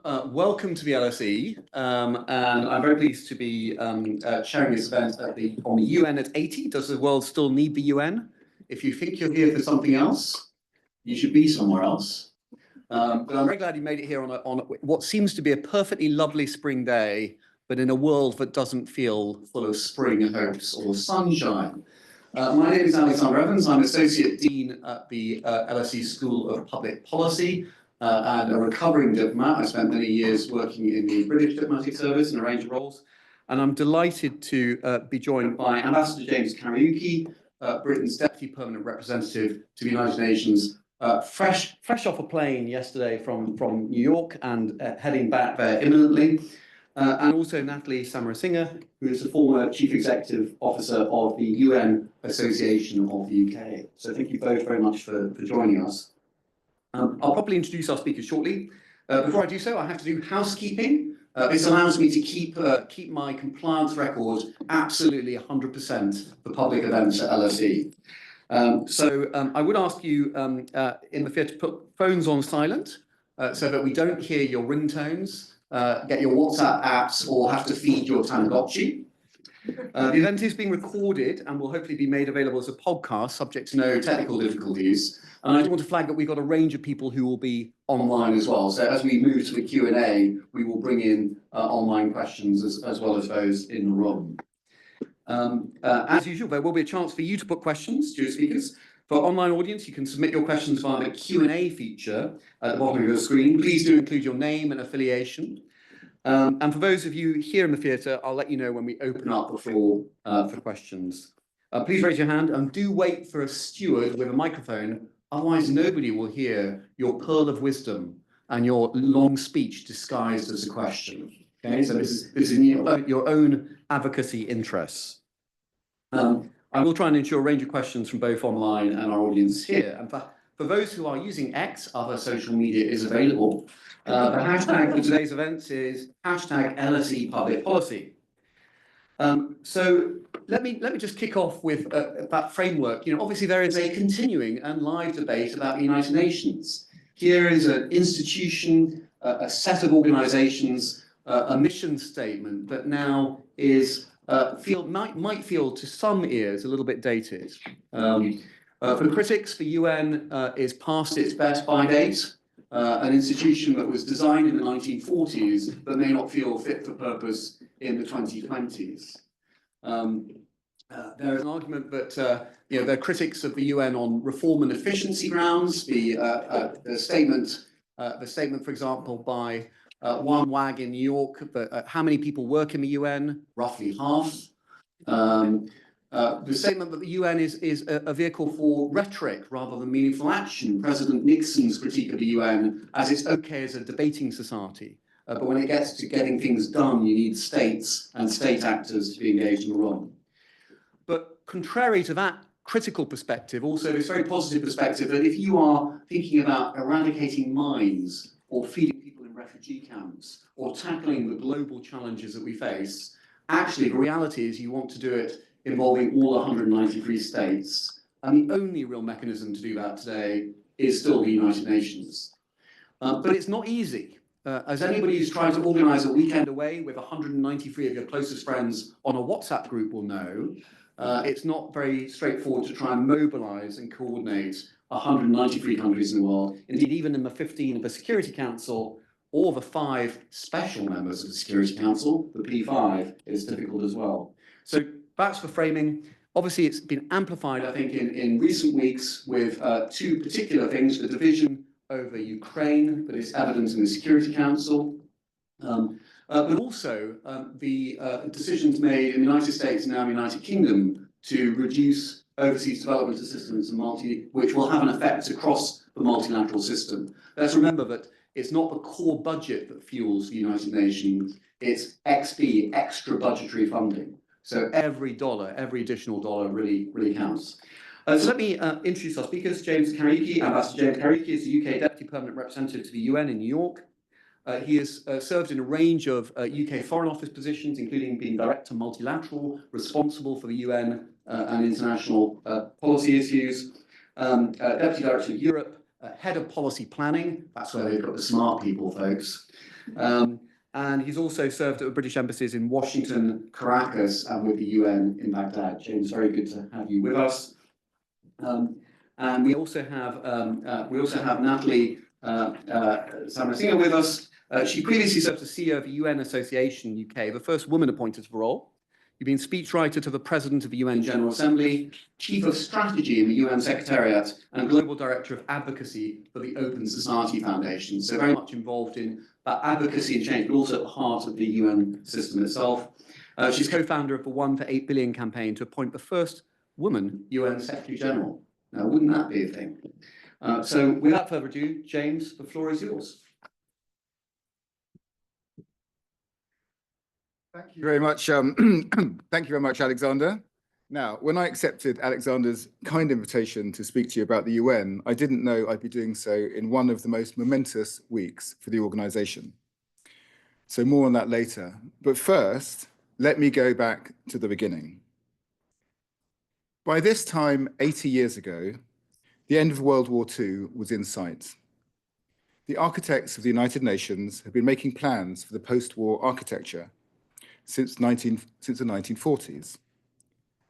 welcome to the LSE, and I'm very pleased to be chairing this event on the UN at 80. Does the world still need the UN? If you think you're here for something else, you should be somewhere else. But I'm very glad you made it here on what seems to be a perfectly lovely spring day, but in a world that doesn't feel full of spring hopes or sunshine. My name is Alexander Evans. I'm Associate Dean at the LSE School of Public Policy and a recovering diplomat. I spent many years working in the British diplomatic service in a range of roles. And I'm delighted to be joined by Ambassador James Kariuki, Britain's Deputy Permanent Representative to the United Nations, fresh off a plane yesterday from New York and heading back there imminently. And also Natalie Samarasinghe, who is the former Chief Executive Officer of the UN Association of the UK. So thank you both very much for joining us. I'll probably introduce our speakers shortly. Before I do so, I have to do housekeeping. This allows me to keep my compliance record absolutely 100% for public events at LSE. So I would ask you in the theatre to put phones on silent so that we don't hear your ringtones. Get your WhatsApp apps or have to feed your Tamagotchi. The event is being recorded and will hopefully be made available as a podcast, subject to no technical difficulties. And I do want to flag that we've got a range of people who will be online as well. So as we move to the Q&A, we will bring in online questions as well as those in the room. As usual, there will be a chance for you to put questions to your speakers. For online audience, you can submit your questions via the Q&A feature at the bottom of your screen. Please do include your name and affiliation. And for those of you here in the theatre, I'll let you know when we open up the floor for questions. Please raise your hand and do wait for a steward with a microphone, otherwise nobody will hear your pearl of wisdom and your long speech disguised as a question. Okay, so this is in your own advocacy interests. I will try and ensure a range of questions from both online and our audience here. And for those who are using X, other social media is available. The hashtag for today's events is hashtag LSE Public Policy. So let me just kick off with that framework. You know, obviously there is a continuing and live debate about the United Nations. Here is an institution, a set of organisations, a mission statement that now is might feel to some ears a little bit dated. For the critics, the UN is past its best by date. An institution that was designed in the 1940s but may not feel fit for purpose in the 2020s. There is an argument that there are critics of the UN on reform and efficiency grounds. The statement, for example, by one WAG in New York, but how many people work in the UN? Roughly half. The statement that the UN is a vehicle for rhetoric rather than meaningful action. President Nixon's critique of the UN as it's okay as a debating society, but when it gets to getting things done, you need states and state actors to be engaged in the role. But contrary to that critical perspective, also this very positive perspective that if you are thinking about eradicating mines or feeding people in refugee camps or tackling the global challenges that we face, actually the reality is you want to do it involving all 193 states. And the only real mechanism to do that today is still the United Nations. But it's not easy. As anybody who's trying to organise a weekend away with 193 of your closest friends on a WhatsApp group will know, it's not very straightforward to try and mobilise and coordinate 193 countries in the world. Indeed, even in the 15 of the Security Council, or the 5 special members of the Security Council, the P5 is difficult as well. So that's for framing. Obviously, it's been amplified, I think, in recent weeks with 2 particular things: the division over Ukraine that is evident in the Security Council, but also the decisions made in the United States and now the United Kingdom to reduce overseas development assistance, which will have an effect across the multilateral system. Let's remember that it's not the core budget that fuels the United Nations, it's XB, extra budgetary funding. So every dollar, every additional dollar really counts. So let me introduce our speakers. James Kariuki, Ambassador James Kariuki is the UK Deputy Permanent Representative to the UN in New York. He has served in a range of UK Foreign Office positions, including being Director Multilateral, responsible for the UN and international policy issues, Deputy Director of Europe, Head of Policy Planning, that's where they've got the smart people, folks, And he's also served at the British embassies in Washington, Caracas, and with the UN in Baghdad. James, very good to have you with us. And we also have Natalie Samarasinghe with us. She previously served as CEO of the UN Association UK, the first woman appointed to the role. You've been speechwriter to the President of the UN General Assembly, Chief of Strategy in the UN Secretariat, and Global Director of Advocacy for the Open Society Foundation. So very much involved in advocacy and change, but also at the heart of the UN system itself. She's co-founder of the 1 for 8 billion campaign to appoint the first woman UN Secretary General. Now, wouldn't that be a thing? So without further ado, James, the floor is yours. Thank you very much. Thank you very much, Alexander. Now, when I accepted Alexander's kind invitation to speak to you about the UN, I didn't know I'd be doing so in one of the most momentous weeks for the organization. So more on that later. But first, let me go back to the beginning. By this time, 80 years ago, the end of World War II was in sight. The architects of the United Nations had been making plans for the post-war architecture since the 1940s.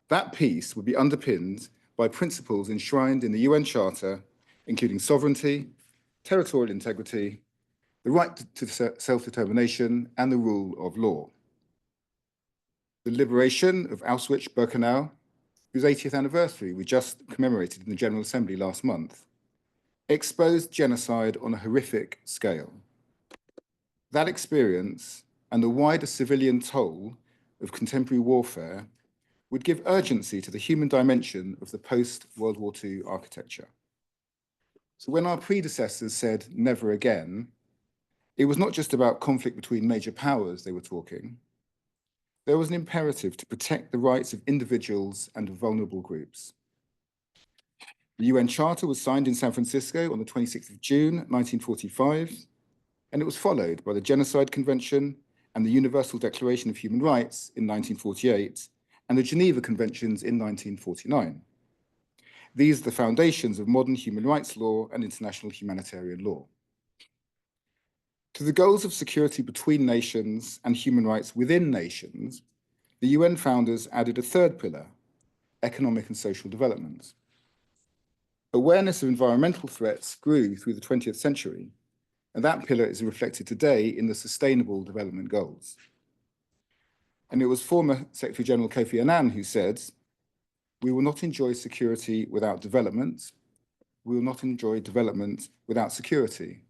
That peace would be underpinned by principles enshrined in the UN Charter, including sovereignty, territorial integrity, the right to self-determination, and the rule of law. The liberation of Auschwitz-Birkenau, whose 80th anniversary we just commemorated in the General Assembly last month, exposed genocide on a horrific scale. That experience and the wider civilian toll of contemporary warfare would give urgency to the human dimension of the post-World War II architecture. So when our predecessors said never again, it was not just about conflict between major powers they were talking. There was an imperative to protect the rights of individuals and of vulnerable groups. The UN Charter was signed in San Francisco on the 26th of June, 1945, and it was followed by the Genocide Convention and the Universal Declaration of Human Rights in 1948, and the Geneva Conventions in 1949. These are the foundations of modern human rights law and international humanitarian law. To the goals of security between nations and human rights within nations, the UN founders added a third pillar, economic and social development. Awareness of environmental threats grew through the 20th century, and that pillar is reflected today in the Sustainable Development Goals. And it was former Secretary General Kofi Annan who said, "We will not enjoy security without development. We will not enjoy development without security.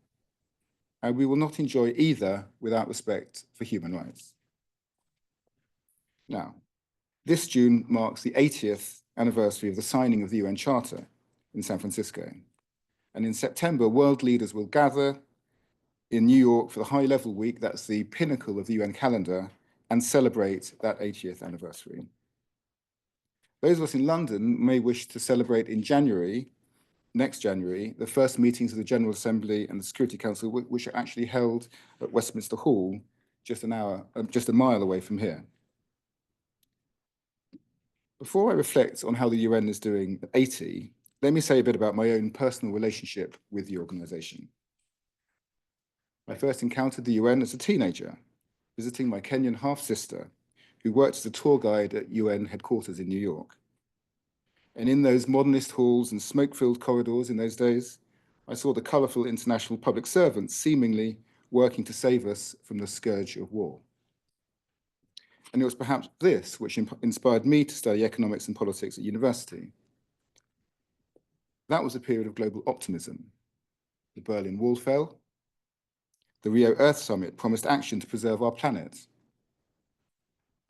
And we will not enjoy either without respect for human rights." Now, this June marks the 80th anniversary of the signing of the UN Charter in San Francisco. And in September, world leaders will gather in New York for the high-level week, that's the pinnacle of the UN calendar, and celebrate that 80th anniversary. Those of us in London may wish to celebrate in January, next January, the first meetings of the General Assembly and the Security Council, which are actually held at Westminster Hall, just a mile away from here. Before I reflect on how the UN is doing at 80, let me say a bit about my own personal relationship with the organization. I first encountered the UN as a teenager, visiting my Kenyan half-sister, who worked as a tour guide at UN headquarters in New York. And in those modernist halls and smoke-filled corridors in those days, I saw the colorful international public servants seemingly working to save us from the scourge of war. And it was perhaps this which inspired me to study economics and politics at university. That was a period of global optimism. The Berlin Wall fell. The Rio Earth Summit promised action to preserve our planet.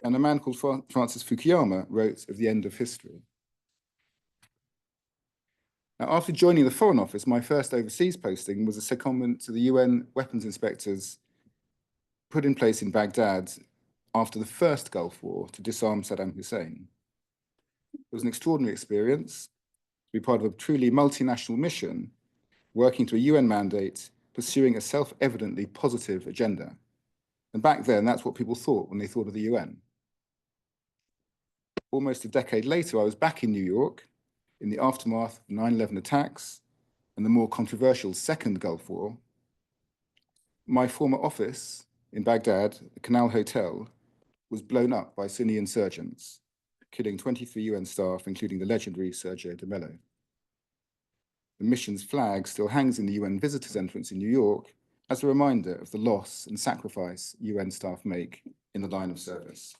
And a man called Francis Fukuyama wrote of the end of history. Now, after joining the Foreign Office, my first overseas posting was a secondment to the UN weapons inspectors put in place in Baghdad after the first Gulf War to disarm Saddam Hussein. It was an extraordinary experience to be part of a truly multinational mission, working to a UN mandate, pursuing a self-evidently positive agenda. And back then, that's what people thought when they thought of the UN. Almost a decade later, I was back in New York in the aftermath of 9/11 attacks and the more controversial Second Gulf War. My former office in Baghdad, the Canal Hotel, was blown up by Sunni insurgents, killing 23 UN staff, including the legendary Sergio de Mello. The mission's flag still hangs in the UN visitors' entrance in New York as a reminder of the loss and sacrifice UN staff make in the line of service.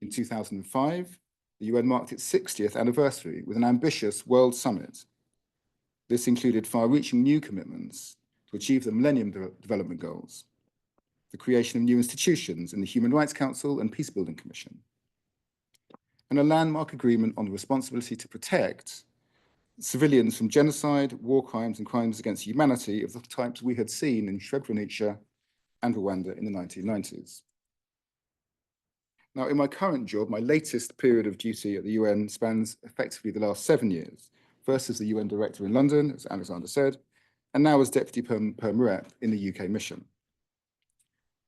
In 2005, the UN marked its 60th anniversary with an ambitious World Summit. This included far-reaching new commitments to achieve the Millennium Development Goals, the creation of new institutions in the Human Rights Council and Peacebuilding Commission, and a landmark agreement on the responsibility to protect civilians from genocide, war crimes, and crimes against humanity of the types we had seen in Srebrenica and Rwanda in the 1990s. Now, in my current job, my latest period of duty at the UN spans effectively the last 7 years, first as the UN Director in London, as Alexander said, and now as Deputy Perm Rep in the UK mission.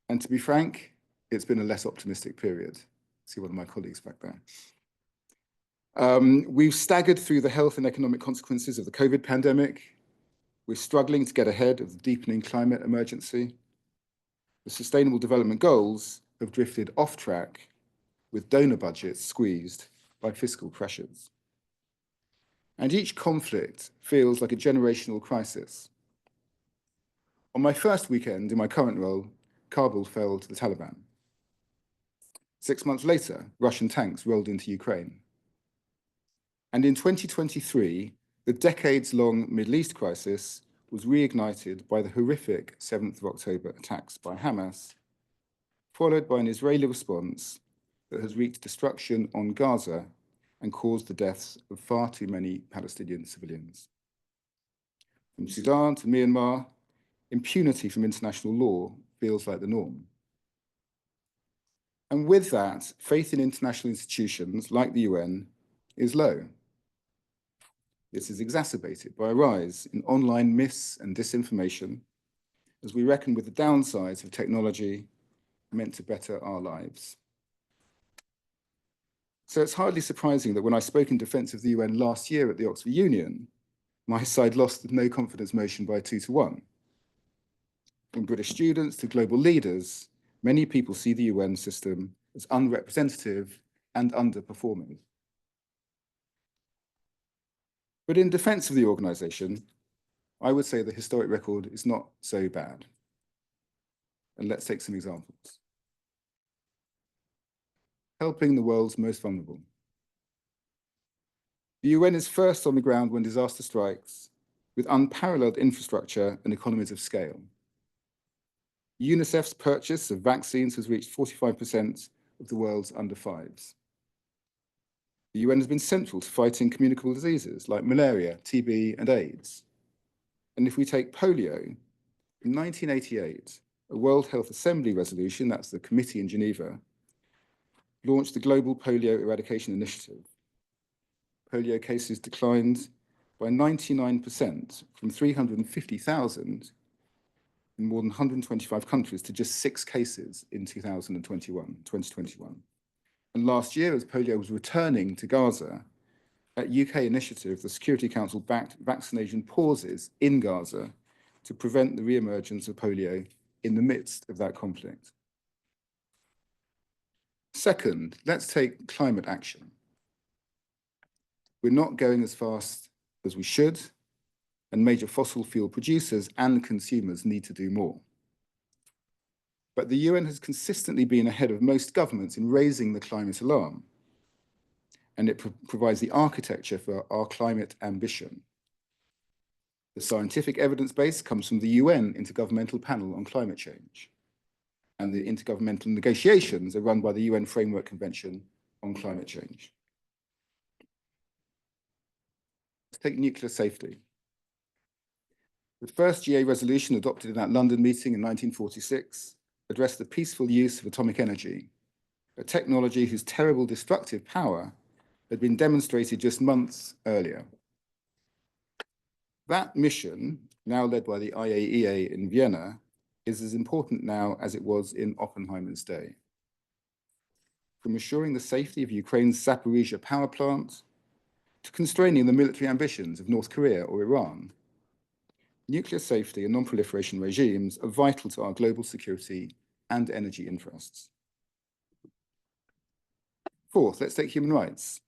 And to be frank, it's been a less optimistic period. See one of my colleagues back there. We've staggered through the health and economic consequences of the COVID pandemic. We're struggling to get ahead of the deepening climate emergency. The Sustainable Development Goals have drifted off track, with donor budgets squeezed by fiscal pressures. And each conflict feels like a generational crisis. On my first weekend in my current role, Kabul fell to the Taliban. 6 months later, Russian tanks rolled into Ukraine. And in 2023, the decades-long Middle East crisis was reignited by the horrific 7th of October attacks by Hamas, followed by an Israeli response that has wreaked destruction on Gaza and caused the deaths of far too many Palestinian civilians. From Sudan to Myanmar, impunity from international law feels like the norm. And with that, faith in international institutions like the UN is low. This is exacerbated by a rise in online myths and disinformation as we reckon with the downsides of technology meant to better our lives. So it's hardly surprising that when I spoke in defense of the UN last year at the Oxford Union, my side lost the no confidence motion by 2-1. From British students to global leaders, many people see the UN system as unrepresentative and underperforming. But in defense of the organization, I would say the historic record is not so bad. And let's take some examples. Helping the world's most vulnerable. The UN is first on the ground when disaster strikes, with unparalleled infrastructure and economies of scale. UNICEF's purchase of vaccines has reached 45% of the world's under fives. The UN has been central to fighting communicable diseases like malaria, TB, and AIDS. And if we take polio, in 1988, a World Health Assembly resolution, that's the committee in Geneva, launched the Global Polio Eradication Initiative. Polio cases declined by 99% from 350,000 in more than 125 countries to just 6 cases in 2021. And last year, as polio was returning to Gaza, at UK initiative, the Security Council backed vaccination pauses in Gaza to prevent the re-emergence of polio in the midst of that conflict. Second, let's take climate action. We're not going as fast as we should, and major fossil fuel producers and consumers need to do more. But the UN has consistently been ahead of most governments in raising the climate alarm, and it provides the architecture for our climate ambition. The scientific evidence base comes from the UN Intergovernmental Panel on Climate Change, and the intergovernmental negotiations are run by the UN Framework Convention on Climate Change. Let's take nuclear safety. The first GA resolution adopted in that London meeting in 1946 addressed the peaceful use of atomic energy, a technology whose terrible destructive power had been demonstrated just months earlier. That mission, now led by the IAEA in Vienna, is as important now as it was in Oppenheimer's day. From assuring the safety of Ukraine's Zaporizhzhia power plant to constraining the military ambitions of North Korea or Iran, nuclear safety and non-proliferation regimes are vital to our global security and energy interests. Fourth, let's take human rights.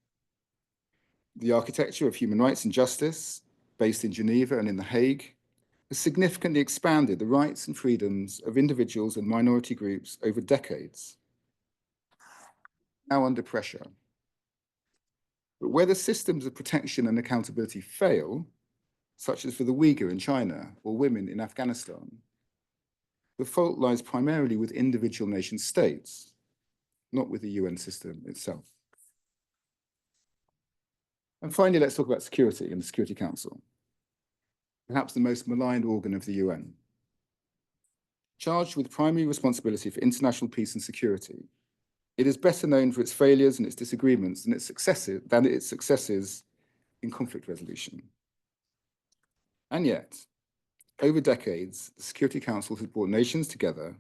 The architecture of human rights and justice, based in Geneva and in The Hague, has significantly expanded the rights and freedoms of individuals and minority groups over decades, now under pressure. But where the systems of protection and accountability fail, such as for the Uyghur in China or women in Afghanistan, the fault lies primarily with individual nation states, not with the UN system itself. And finally, let's talk about security and the Security Council, perhaps the most maligned organ of the UN. Charged with primary responsibility for international peace and security, it is better known for its failures and its disagreements than its successes in conflict resolution. And yet, over decades, the Security Council has brought nations together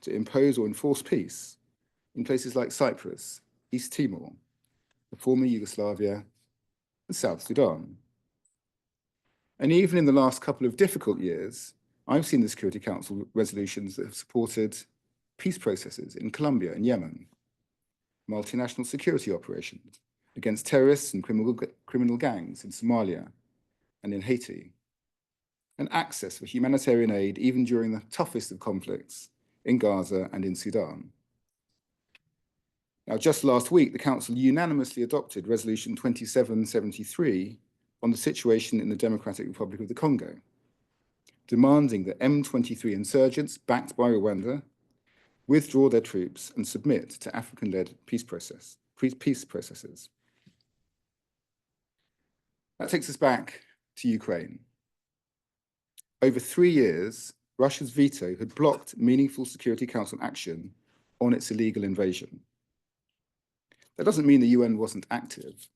to impose or enforce peace in places like Cyprus, East Timor, the former Yugoslavia, and South Sudan. And even in the last couple of difficult years, I've seen the Security Council resolutions that have supported peace processes in Colombia and Yemen, multinational security operations against terrorists and criminal gangs in Somalia and in Haiti, and access for humanitarian aid even during the toughest of conflicts in Gaza and in Sudan. Now, just last week, the Council unanimously adopted Resolution 2773 on the situation in the Democratic Republic of the Congo, demanding that M23 insurgents backed by Rwanda withdraw their troops and submit to African-led peace processes. That takes us back to Ukraine. Over 3 years, Russia's veto had blocked meaningful Security Council action on its illegal invasion. That doesn't mean the UN wasn't active.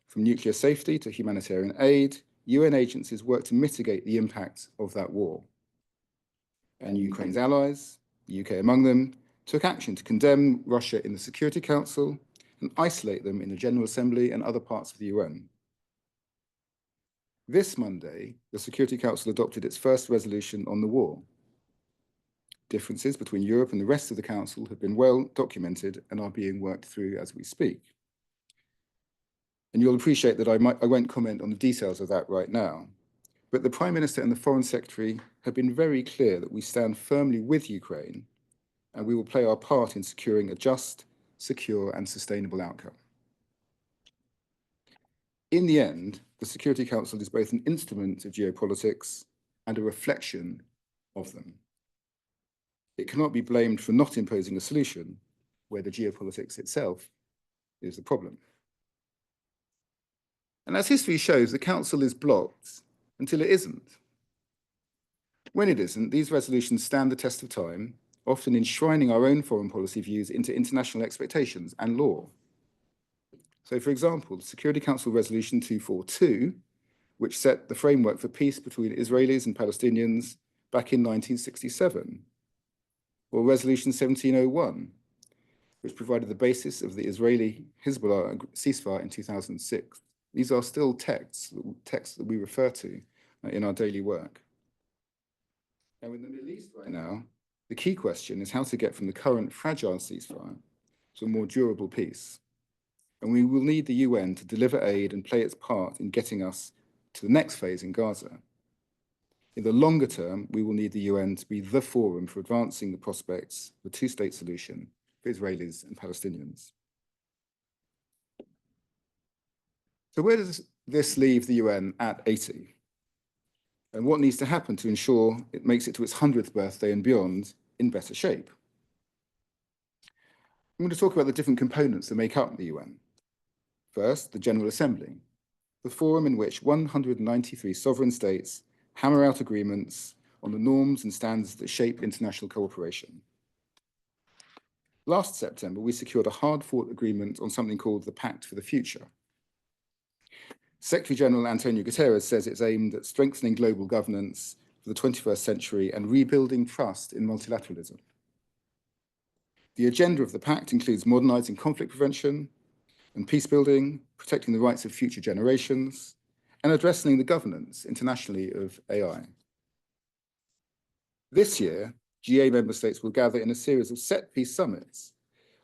From nuclear safety to humanitarian aid, UN agencies worked to mitigate the impact of that war. And Ukraine's allies, the UK among them, took action to condemn Russia in the Security Council and isolate them in the General Assembly and other parts of the UN. This Monday, the Security Council adopted its first resolution on the war. Differences between Europe and the rest of the Council have been well documented and are being worked through as we speak. And you'll appreciate that I won't comment on the details of that right now, but the Prime Minister and the Foreign Secretary have been very clear that we stand firmly with Ukraine and we will play our part in securing a just, secure and sustainable outcome. In the end, the Security Council is both an instrument of geopolitics and a reflection of them. It cannot be blamed for not imposing a solution where the geopolitics itself is the problem. And as history shows, the Council is blocked until it isn't. When it isn't, these resolutions stand the test of time, often enshrining our own foreign policy views into international expectations and law. So, for example, the Security Council Resolution 242, which set the framework for peace between Israelis and Palestinians back in 1967, or Resolution 1701, which provided the basis of the Israeli-Hezbollah ceasefire in 2006. These are still texts that we refer to in our daily work. Now, in the Middle East right now, the key question is how to get from the current fragile ceasefire to a more durable peace. And we will need the UN to deliver aid and play its part in getting us to the next phase in Gaza. In the longer term, we will need the UN to be the forum for advancing the prospects of a two-state solution for Israelis and Palestinians. So where does this leave the UN at 80? And what needs to happen to ensure it makes it to its 100th birthday and beyond in better shape? I'm going to talk about the different components that make up the UN. First, the General Assembly, the forum in which 193 sovereign states hammer out agreements on the norms and standards that shape international cooperation. Last September, we secured a hard-fought agreement on something called the Pact for the Future. Secretary General Antonio Guterres says it's aimed at strengthening global governance for the 21st century and rebuilding trust in multilateralism. The agenda of the pact includes modernizing conflict prevention and peace building, protecting the rights of future generations, and addressing the governance internationally of AI. This year, GA member states will gather in a series of set-piece summits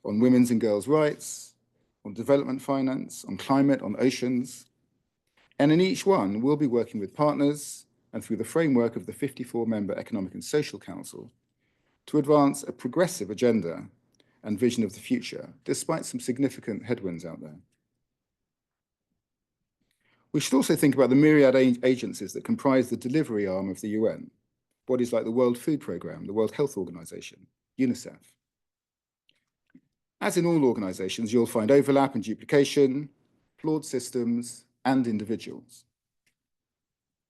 on women's and girls' rights, on development finance, on climate, on oceans. And in each one, we'll be working with partners and through the framework of the 54-member Economic and Social Council to advance a progressive agenda and vision of the future, despite some significant headwinds out there. We should also think about the myriad agencies that comprise the delivery arm of the UN, bodies like the World Food Programme, the World Health Organization, UNICEF. As in all organizations, you'll find overlap and duplication, flawed systems, and individuals.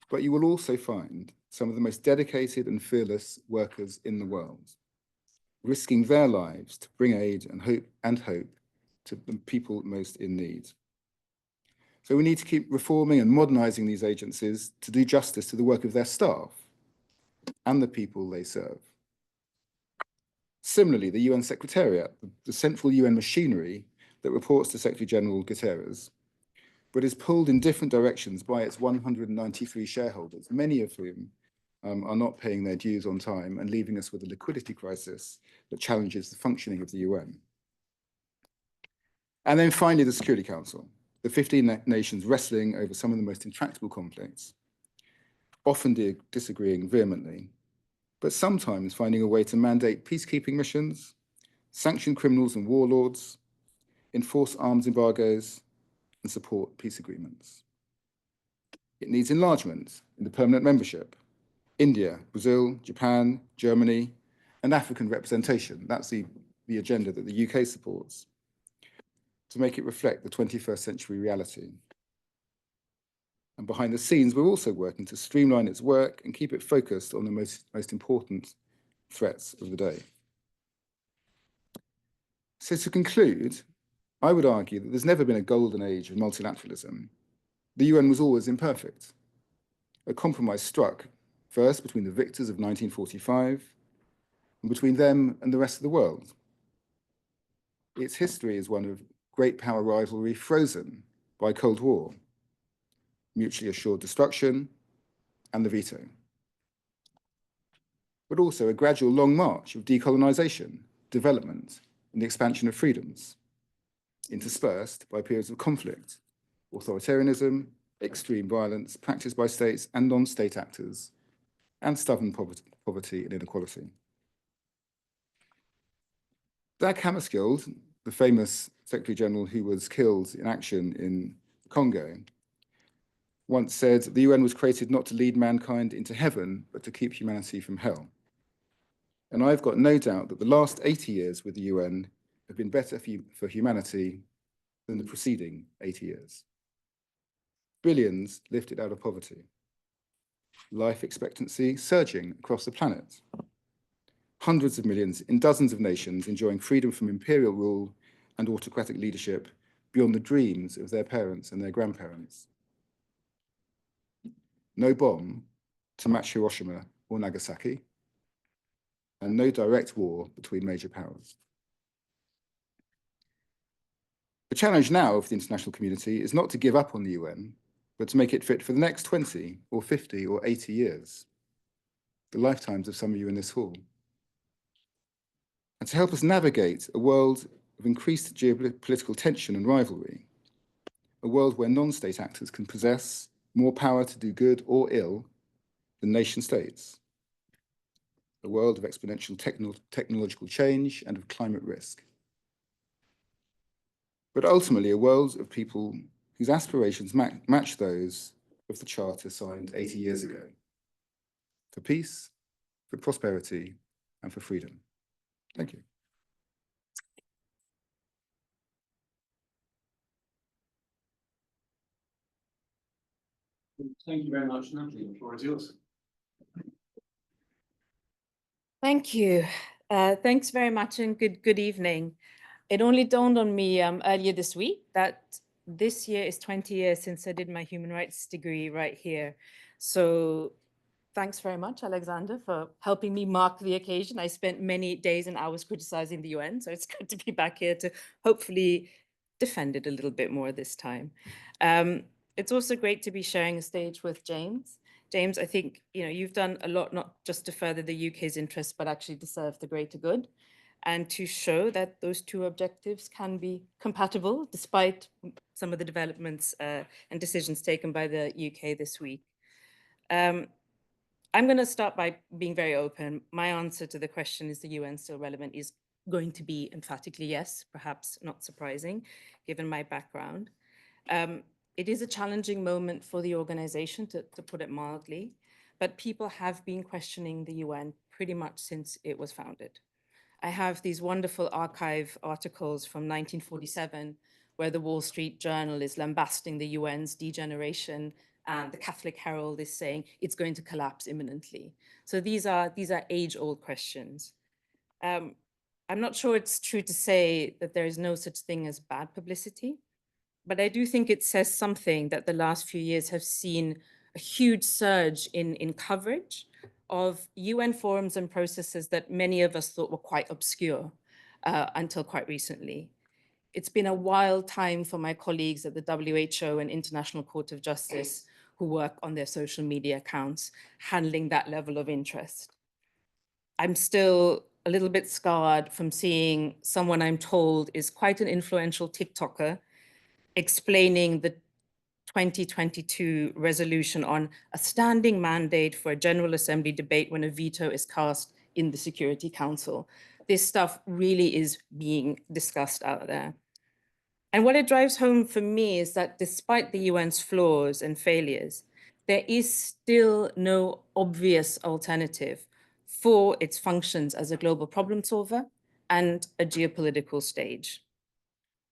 But you will also find some of the most dedicated and fearless workers in the world, risking their lives to bring aid and hope to the people most in need. So we need to keep reforming and modernizing these agencies to do justice to the work of their staff and the people they serve. Similarly, the UN Secretariat, the central UN machinery that reports to Secretary General Guterres, but is pulled in different directions by its 193 shareholders, many of whom are not paying their dues on time and leaving us with a liquidity crisis that challenges the functioning of the UN. And then finally, the Security Council, the 15 nations wrestling over some of the most intractable conflicts, often disagreeing vehemently, but sometimes finding a way to mandate peacekeeping missions, sanction criminals and warlords, enforce arms embargoes, and support peace agreements. It needs enlargement in the permanent membership. India, Brazil, Japan, Germany, and African representation. That's the agenda that the UK supports, to make it reflect the 21st century reality. And behind the scenes, we're also working to streamline its work and keep it focused on the most important threats of the day. So to conclude, I would argue that there's never been a golden age of multilateralism. The UN was always imperfect. A compromise struck, first between the victors of 1945 and between them and the rest of the world. Its history is one of great power rivalry frozen by Cold War, mutually assured destruction, and the veto. But also a gradual long march of decolonization, development, and the expansion of freedoms, interspersed by periods of conflict, authoritarianism, extreme violence practiced by states and non-state actors, and stubborn poverty and inequality. Dag Hammarskjöld, the famous Secretary General who was killed in action in Congo, once said, the UN was created not to lead mankind into heaven, but to keep humanity from hell. And I've got no doubt that the last 80 years with the UN have been better for humanity than the preceding 80 years. Billions lifted out of poverty. Life expectancy surging across the planet. Hundreds of millions in dozens of nations enjoying freedom from imperial rule and autocratic leadership beyond the dreams of their parents and their grandparents. No bomb to match Hiroshima or Nagasaki, and no direct war between major powers. The challenge now of the international community is not to give up on the UN, but to make it fit for the next 20 or 50 or 80 years, the lifetimes of some of you in this hall. And to help us navigate a world of increased geopolitical tension and rivalry, a world where non-state actors can possess more power to do good or ill than nation states, a world of exponential technological change and of climate risk. But ultimately a world of people whose aspirations match those of the Charter signed 80 years ago, for peace, for prosperity, and for freedom. Thank you. Thank you very much, Natalie. The floor is yours. Thank you. Thanks very much and good evening. It only dawned on me earlier this week that this year is 20 years since I did my human rights degree right here. So thanks very much, Alexander, for helping me mark the occasion. I spent many days and hours criticizing the UN, so it's good to be back here to hopefully defend it a little bit more this time. It's also great to be sharing a stage with James. James, I think you've done a lot, not just to further the UK's interests, but actually to serve the greater good, and to show that those two objectives can be compatible despite some of the developments and decisions taken by the UK this week. I'm going to start by being very open. My answer to the question, is the UN still relevant, is going to be emphatically yes, perhaps not surprising, given my background. It is a challenging moment for the organization, to put it mildly, but people have been questioning the UN pretty much since it was founded. I have these wonderful archive articles from 1947, where the Wall Street Journal is lambasting the UN's degeneration, and the Catholic Herald is saying it's going to collapse imminently. So these are age-old questions. I'm not sure it's true to say that there is no such thing as bad publicity, but I do think it says something that the last few years have seen a huge surge in coverage of UN forums and processes that many of us thought were quite obscure until quite recently. It's been a wild time for my colleagues at the WHO and International Court of Justice who work on their social media accounts, handling that level of interest. I'm still a little bit scarred from seeing someone I'm told is quite an influential TikToker explaining the 2022 resolution on a standing mandate for a General Assembly debate when a veto is cast in the Security Council. This stuff really is being discussed out there. And what it drives home for me is that despite the UN's flaws and failures, there is still no obvious alternative for its functions as a global problem solver and a geopolitical stage.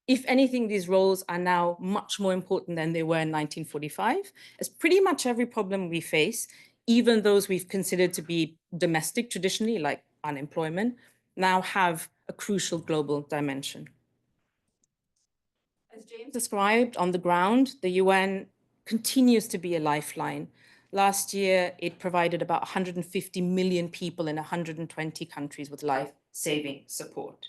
If anything, these roles are now much more important than they were in 1945, as pretty much every problem we face, even those we've considered to be domestic traditionally, like unemployment, now have a crucial global dimension. As James described, on the ground, the UN continues to be a lifeline. Last year, it provided about 150 million people in 120 countries with life-saving support.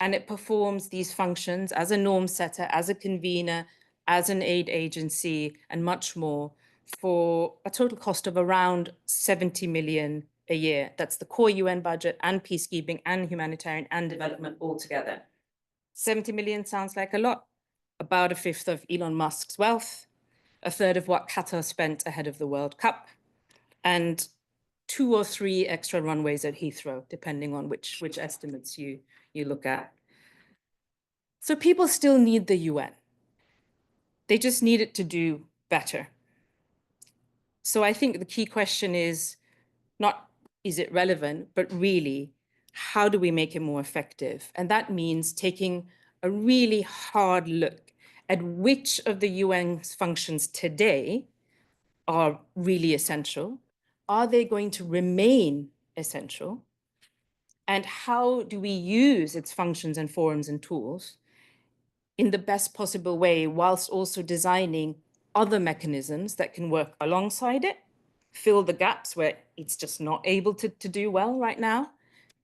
And it performs these functions as a norm setter, as a convener, as an aid agency, and much more, for a total cost of around 70 million a year. That's the core UN budget and peacekeeping and humanitarian and development altogether. 70 million sounds like a lot, about a fifth of Elon Musk's wealth, a third of what Qatar spent ahead of the World Cup, and 2 or 3 extra runways at Heathrow, depending on which estimates you look at. So people still need the UN. They just need it to do better. So I think the key question is not, is it relevant, but really, how do we make it more effective? And that means taking a really hard look at which of the UN's functions today are really essential. Are they going to remain essential? And how do we use its functions and forums and tools in the best possible way, whilst also designing other mechanisms that can work alongside it, fill the gaps where it's just not able to do well right now,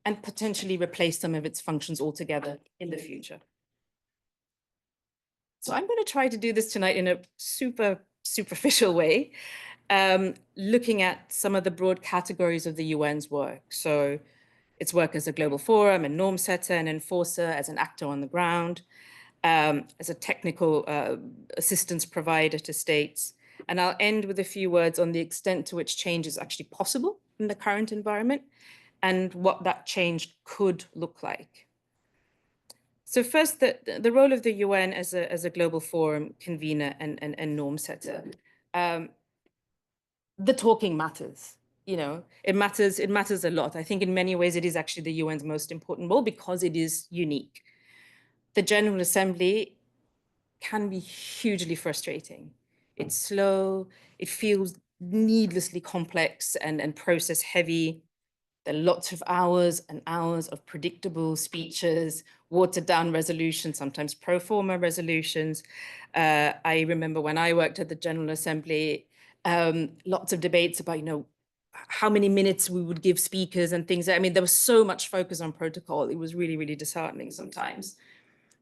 and potentially replace some of its functions altogether in the future. So I'm going to try to do this tonight in a superficial way, looking at some of the broad categories of the UN's work. So its work as a global forum and norm setter and enforcer, as an actor on the ground, as a technical assistance provider to states. And I'll end with a few words on the extent to which change is actually possible in the current environment and what that change could look like. So first, the role of the UN as a global forum convener and norm setter. The talking matters. It matters a lot. I think in many ways it is actually the UN's most important role because it is unique. The General Assembly can be hugely frustrating. It's slow, it feels needlessly complex and process heavy. There are lots of hours and hours of predictable speeches, watered down resolutions, sometimes pro forma resolutions. I remember when I worked at the General Assembly, lots of debates about, how many minutes we would give speakers and things. I mean, there was so much focus on protocol. It was really, really disheartening sometimes.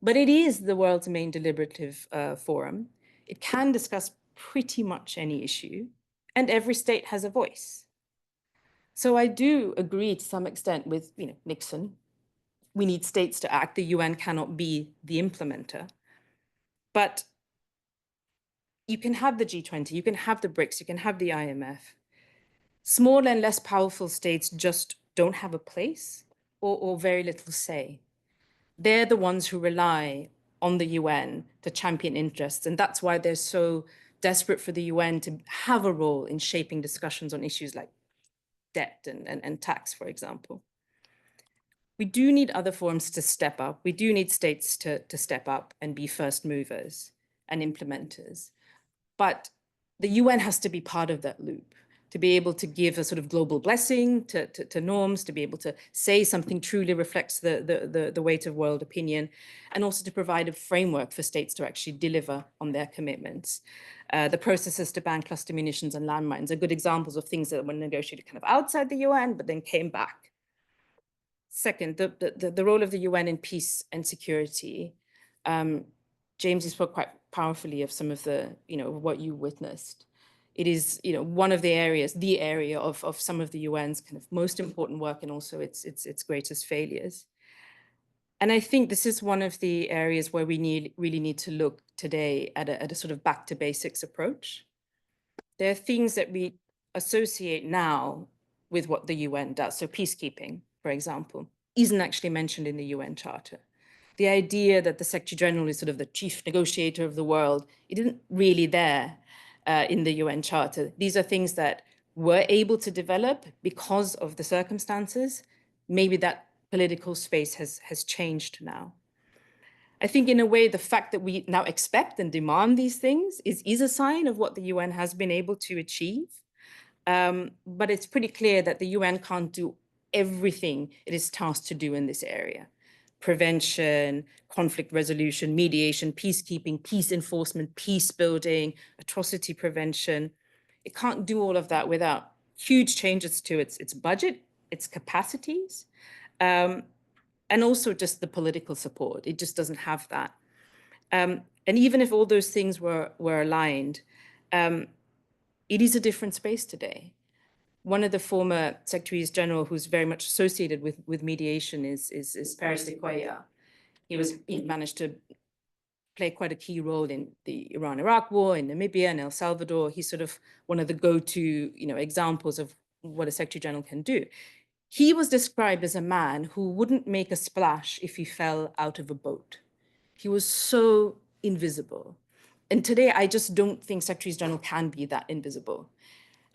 But it is the world's main deliberative forum. It can discuss pretty much any issue, and every state has a voice. So I do agree to some extent with Nixon. We need states to act. The UN cannot be the implementer. But you can have the G20, you can have the BRICS, you can have the IMF. Small and less powerful states just don't have a place or very little say. They're the ones who rely on the UN to champion interests. And that's why they're so desperate for the UN to have a role in shaping discussions on issues like debt and tax, for example. We do need other forums to step up. We do need states to step up and be first movers and implementers. But the UN has to be part of that loop, to be able to give a sort of global blessing to norms, to be able to say something truly reflects the weight of world opinion, and also to provide a framework for states to actually deliver on their commitments. The processes to ban cluster munitions and landmines are good examples of things that were negotiated kind of outside the UN, but then came back. Second, the role of the UN in peace and security. James, you spoke quite powerfully of some of the, what you witnessed. It is, one of the area of some of the UN's kind of most important work and also its greatest failures. And I think this is one of the areas where we really need to look today at a sort of back to basics approach. There are things that we associate now with what the UN does. So peacekeeping, for example, isn't actually mentioned in the UN Charter. The idea that the Secretary General is sort of the chief negotiator of the world, it isn't really there in the UN Charter. These are things that were able to develop because of the circumstances. Maybe that political space has changed now. I think in a way, the fact that we now expect and demand these things is a sign of what the UN has been able to achieve. But it's pretty clear that the UN can't do everything it is tasked to do in this area. Prevention, conflict resolution, mediation, peacekeeping, peace enforcement, peace building, atrocity prevention. It can't do all of that without huge changes to its budget, its capacities, and also just the political support. It just doesn't have that. And even if all those things were aligned, it is a different space today. One of the former Secretaries General who's very much associated with mediation is Paris de Cuellar. He managed to play quite a key role in the Iran-Iraq war, in Namibia and El Salvador. He's sort of one of the go-to examples of what a Secretary General can do. He was described as a man who wouldn't make a splash if he fell out of a boat. He was so invisible. And today, I just don't think Secretaries General can be that invisible.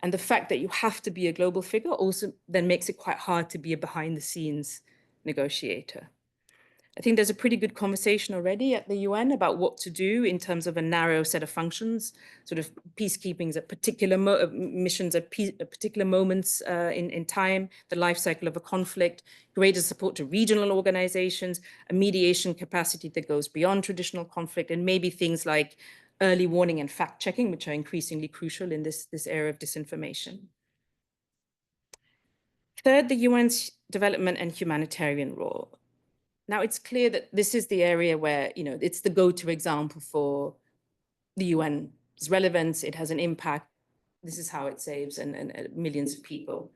And the fact that you have to be a global figure also then makes it quite hard to be a behind-the-scenes negotiator. I think there's a pretty good conversation already at the UN about what to do in terms of a narrow set of functions, sort of peacekeeping at particular missions at particular moments in time, the life cycle of a conflict, greater support to regional organizations, a mediation capacity that goes beyond traditional conflict, and maybe things like early warning and fact-checking, which are increasingly crucial in this era of disinformation. Third, the UN's development and humanitarian role. Now, it's clear that this is the area where, it's the go-to example for the UN's relevance. It has an impact. This is how it saves and millions of people.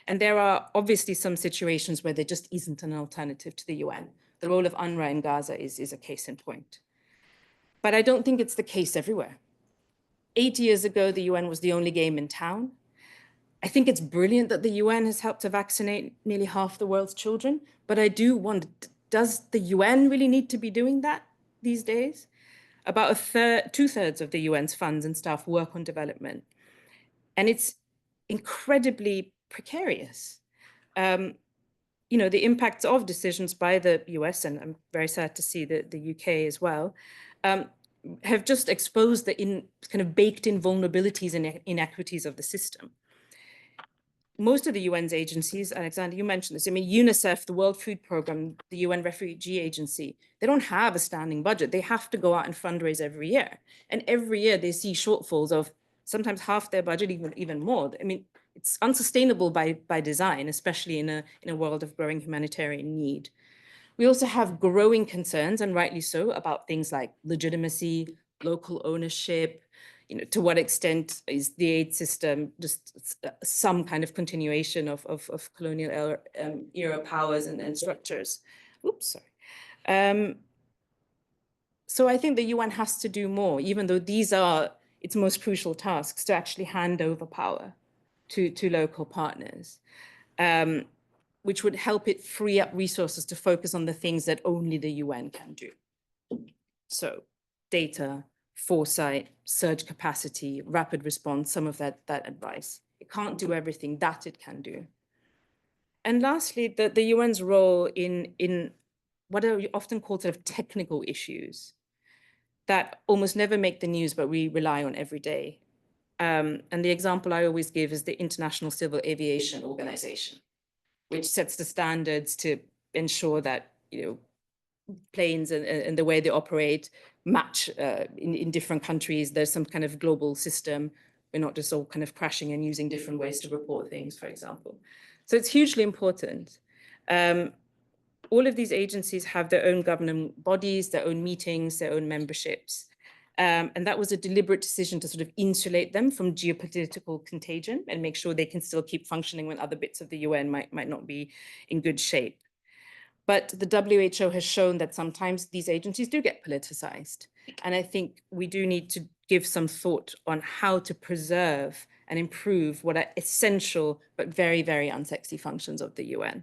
And there are obviously some situations where there just isn't an alternative to the UN. The role of UNRWA in Gaza is a case in point. But I don't think it's the case everywhere. 8 years ago, the UN was the only game in town. I think it's brilliant that the UN has helped to vaccinate nearly half the world's children, but I do wonder, does the UN really need to be doing that these days? About two-thirds of the UN's funds and staff work on development, and it's incredibly precarious. The impacts of decisions by the US, and I'm very sad to see the UK as well, have just exposed the kind of baked-in vulnerabilities and inequities of the system. Most of the UN's agencies, Alexander, you mentioned this. I mean, UNICEF, the World Food Programme, the UN Refugee Agency, they don't have a standing budget. They have to go out and fundraise every year. And every year they see shortfalls of sometimes half their budget, even more. I mean, it's unsustainable by design, especially in a world of growing humanitarian need. We also have growing concerns, and rightly so, about things like legitimacy, local ownership, to what extent is the aid system just some kind of continuation of colonial era powers and structures. Oops, sorry. So I think the UN has to do more, even though these are its most crucial tasks, to actually hand over power to local partners, which would help it free up resources to focus on the things that only the UN can do. So data, foresight, surge capacity, rapid response, some of that advice. It can't do everything that it can do. And lastly, the UN's role in what are often called sort of technical issues that almost never make the news, but we rely on every day. And the example I always give is the International Civil Aviation Organization, which sets the standards to ensure that planes and the way they operate match in different countries. There's some kind of global system. We're not just all kind of crashing and using different ways to report things, for example. So it's hugely important. All of these agencies have their own governing bodies, their own meetings, their own memberships. And that was a deliberate decision to sort of insulate them from geopolitical contagion and make sure they can still keep functioning when other bits of the UN might not be in good shape. But the WHO has shown that sometimes these agencies do get politicized. And I think we do need to give some thought on how to preserve and improve what are essential but very, very unsexy functions of the UN.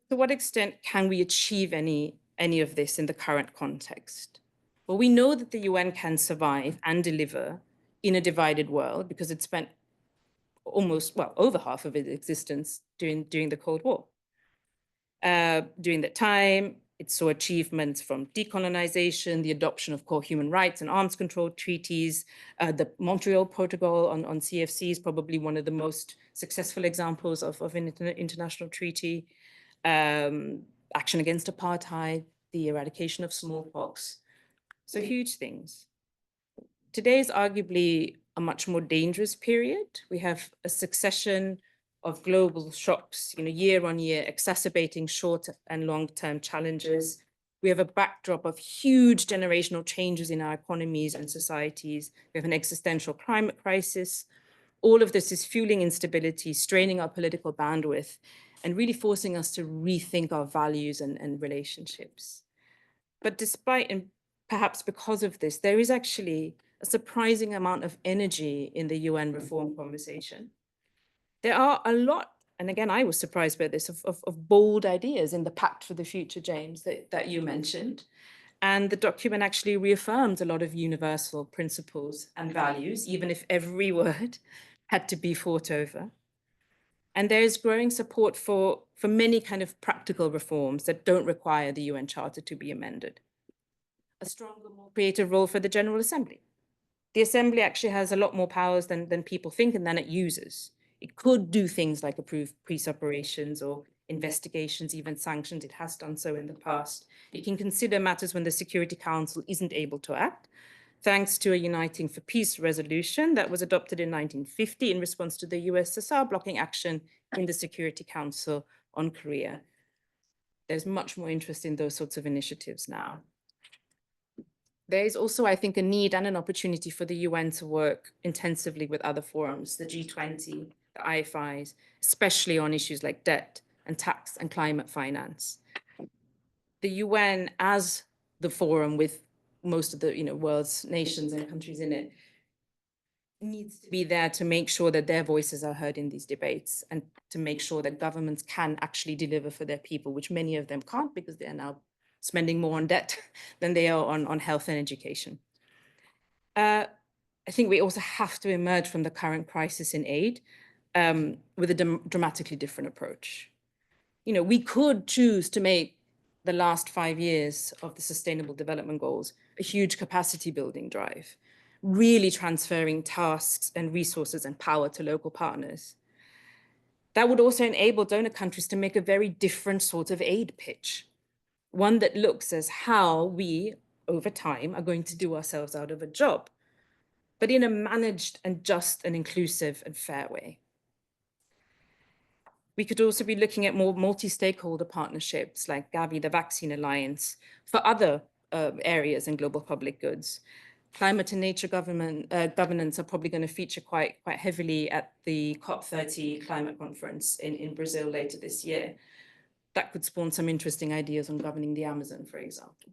To what extent can we achieve any of this in the current context? Well, we know that the UN can survive and deliver in a divided world because it spent almost, well, over half of its existence during the Cold War. During that time, it saw achievements from decolonization, the adoption of core human rights and arms control treaties. The Montreal Protocol on CFC is probably one of the most successful examples of an international treaty. Action against apartheid, the eradication of smallpox. So huge things. Today is arguably a much more dangerous period. We have a succession of global shocks, year on year, exacerbating short and long-term challenges. We have a backdrop of huge generational changes in our economies and societies. We have an existential climate crisis. All of this is fueling instability, straining our political bandwidth, and really forcing us to rethink our values and relationships. But despite, and perhaps because of this, there is actually a surprising amount of energy in the UN reform conversation. There are a lot, and again, I was surprised by this, of bold ideas in the Pact for the Future, James, that you mentioned. And the document actually reaffirms a lot of universal principles and values, even if every word had to be fought over. And there is growing support for many kind of practical reforms that don't require the UN Charter to be amended. A stronger, more creative role for the General Assembly. The Assembly actually has a lot more powers than people think and than it uses. It could do things like approve peace operations or investigations, even sanctions. It has done so in the past. It can consider matters when the Security Council isn't able to act, thanks to a Uniting for Peace resolution that was adopted in 1950 in response to the USSR blocking action in the Security Council on Korea. There's much more interest in those sorts of initiatives now. There is also, I think, a need and an opportunity for the UN to work intensively with other forums, the G20, the IFIs, especially on issues like debt and tax and climate finance. The UN, as the forum with most of the world's nations and countries in it, needs to be there to make sure that their voices are heard in these debates and to make sure that governments can actually deliver for their people, which many of them can't because they are now spending more on debt than they are on health and education. I think we also have to emerge from the current crisis in aid with a dramatically different approach. We could choose to make the last 5 years of the Sustainable Development Goals a huge capacity building drive, really transferring tasks and resources and power to local partners. That would also enable donor countries to make a very different sort of aid pitch, one that looks as how we, over time, are going to do ourselves out of a job, but in a managed and just and inclusive and fair way. We could also be looking at more multi-stakeholder partnerships like Gavi, the Vaccine Alliance, for other areas in global public goods. Climate and nature governance are probably going to feature quite heavily at the COP30 climate conference in Brazil later this year. That could spawn some interesting ideas on governing the Amazon, for example.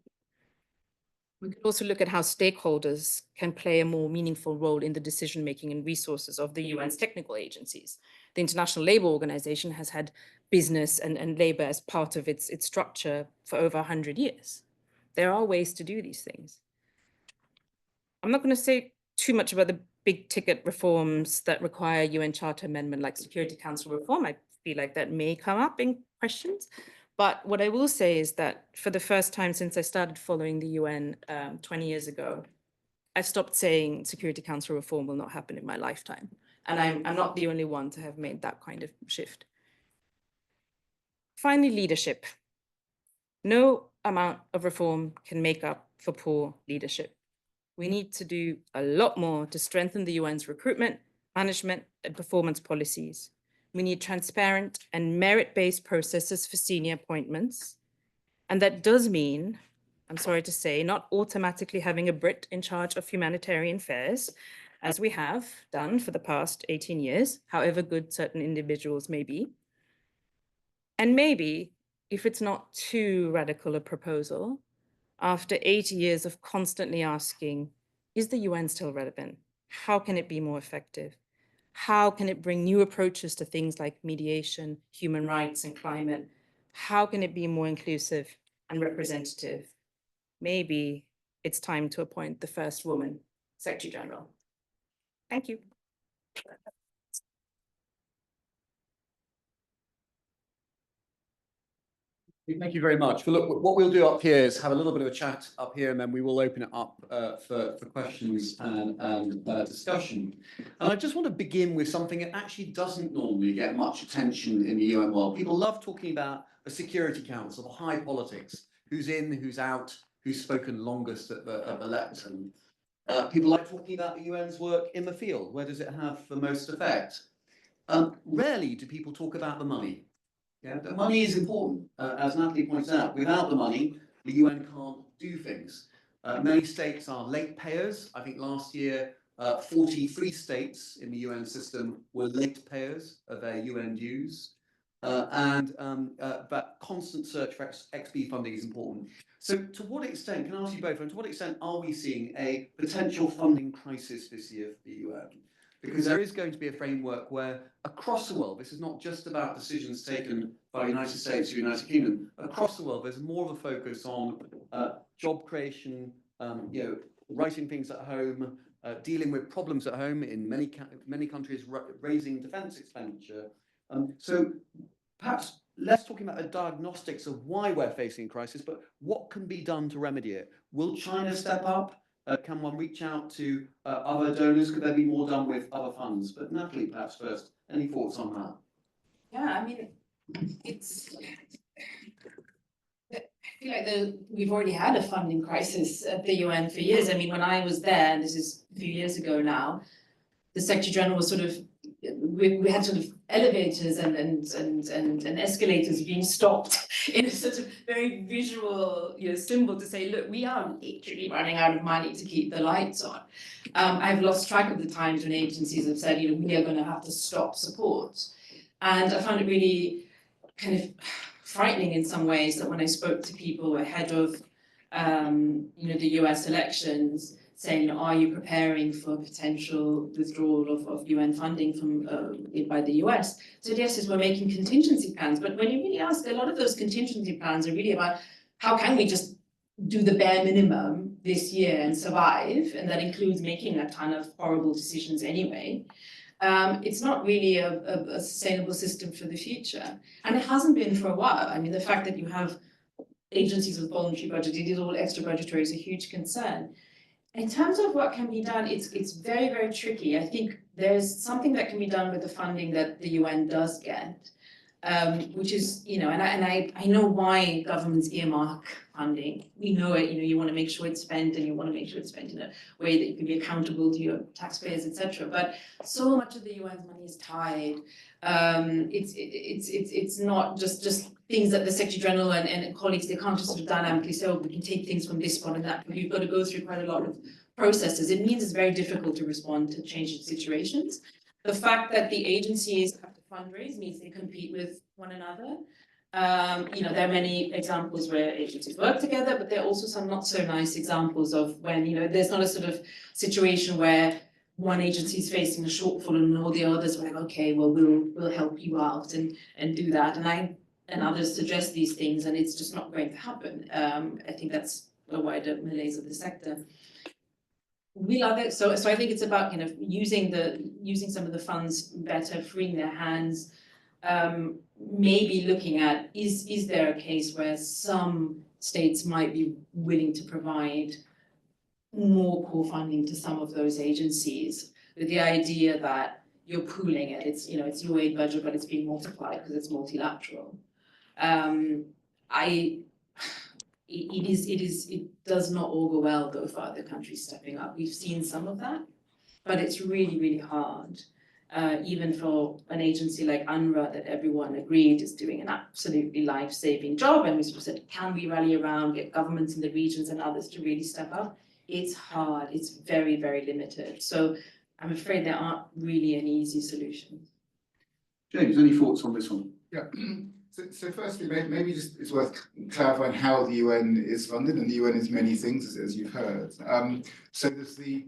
We could also look at how stakeholders can play a more meaningful role in the decision-making and resources of the UN's technical agencies. The International Labour Organization has had business and labor as part of its structure for over 100 years. There are ways to do these things. I'm not going to say too much about the big ticket reforms that require UN Charter amendment, like Security Council reform. I feel like that may come up in questions. But what I will say is that for the first time since I started following the UN 20 years ago, I've stopped saying Security Council reform will not happen in my lifetime. And I'm not the only one to have made that kind of shift. Finally, leadership. No amount of reform can make up for poor leadership. We need to do a lot more to strengthen the UN's recruitment, management, and performance policies. We need transparent and merit-based processes for senior appointments. And that does mean, I'm sorry to say, not automatically having a Brit in charge of humanitarian affairs, as we have done for the past 18 years, however good certain individuals may be. And maybe, if it's not too radical a proposal, after 80 years of constantly asking, is the UN still relevant? How can it be more effective? How can it bring new approaches to things like mediation, human rights, and climate? How can it be more inclusive and representative? Maybe it's time to appoint the first woman Secretary General. Thank you. Thank you very much. Well, look, what we'll do up here is have a little bit of a chat up here, and then we will open it up for questions and discussion. And I just want to begin with something that actually doesn't normally get much attention in the UN world. People love talking about the Security Council, the high politics, who's in, who's out, who's spoken longest at the lectern. People like talking about the UN's work in the field. Where does it have the most effect? Rarely do people talk about the money. Yeah, the money is important, as Natalie points out. Without the money, the UN can't do things. Many states are late payers. I think last year, 43 states in the UN system were late payers of their UN dues. But constant search for XP funding is important. So to what extent, can I ask you both, and to what extent are we seeing a potential funding crisis this year for the UN? Because there is going to be a framework where across the world, this is not just about decisions taken by the United States or the United Kingdom, across the world, there's more of a focus on job creation, writing things at home, dealing with problems at home in many countries, raising defense expenditure. So perhaps less talking about the diagnostics of why we're facing a crisis, but what can be done to remedy it? Will China step up? Can one reach out to other donors? Could there be more done with other funds? But Natalie, perhaps first, any thoughts on that? Yeah, I mean, I feel like we've already had a funding crisis at the UN for years. I mean, when I was there, and this is a few years ago now, the Secretary General was sort of, we had sort of elevators and escalators being stopped in a sort of very visual, symbol to say, look, we are literally running out of money to keep the lights on. I've lost track of the times when agencies have said, we are going to have to stop support. And I found it really kind of frightening in some ways that when I spoke to people ahead of, the US elections, saying, are you preparing for potential withdrawal of UN funding from by the US? So yes, we're making contingency plans, but when you really ask, a lot of those contingency plans are really about how can we just do the bare minimum this year and survive, and that includes making a ton of horrible decisions anyway. It's not really a sustainable system for the future, and it hasn't been for a while. I mean, the fact that you have agencies with voluntary budget, it is all extra budgetary, is a huge concern. In terms of what can be done, it's very, very tricky. I think there's something that can be done with the funding that the UN does get. which is, you know, and I know why governments earmark funding. We know it, you know, you want to make sure it's spent, and you want to make sure it's spent in a way that you can be accountable to your taxpayers, etc. But so much of the UN's money is tied. It's not just things that the Secretary General and colleagues, they can't just sort of dynamically say, oh, we can take things from this one and that. You've got to go through quite a lot of processes. It means it's very difficult to respond to changing situations. The fact that the agencies have to fundraise means they compete with one another. You know, there are many examples where agencies work together, but there are also some not so nice examples of when, you know, there's not a sort of situation where one agency is facing a shortfall and all the others are like, okay, well, we'll help you out and do that. And others suggest these things, and it's just not going to happen. I think that's a wider malaise of the sector. So I think it's about kind of using some of the funds better, freeing their hands, maybe looking at is there a case where some states might be willing to provide more core funding to some of those agencies, with the idea that you're pooling it. It's, you know, it's your aid budget, but it's being multiplied because it's multilateral. It does not augur well though for other countries stepping up. We've seen some of that, but it's really, really hard. Even for an agency like UNRWA that everyone agreed is doing an absolutely life-saving job, and we sort of said, can we rally around, get governments in the regions and others to really step up? It's hard, it's very, very limited. So I'm afraid there aren't really any easy solutions. James, any thoughts on this one? Yeah. So firstly, maybe just it's worth clarifying how the UN is funded, and the UN is many things, as you've heard. So there's the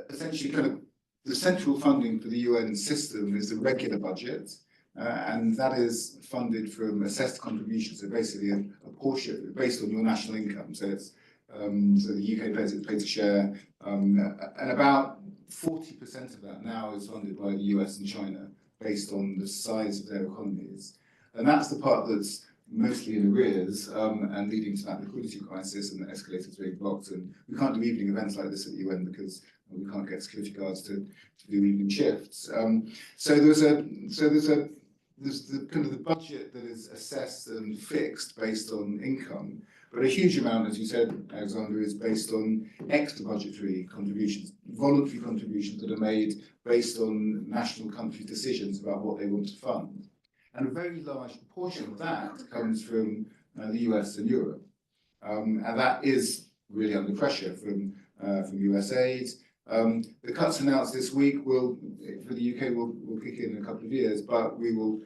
essentially kind of the central funding for the UN system is the regular budget, and that is funded from assessed contributions. So basically a portion based on your national income. So it's so the UK pays a share, and about 40% of that now is funded by the US and China based on the size of their economies. And that's the part that's mostly in arrears and leading to that liquidity crisis and the escalators being blocked. And we can't do evening events like this at the UN because we can't get security guards to do evening shifts. So there's the kind of the budget that is assessed and fixed based on income, but a huge amount, as you said, Alexander, is based on extra budgetary contributions, voluntary contributions that are made based on national country decisions about what they want to fund. And a very large proportion of that comes from the US and Europe. And that is really under pressure from US aid. The cuts announced this week for the UK will kick in a couple of years, but we will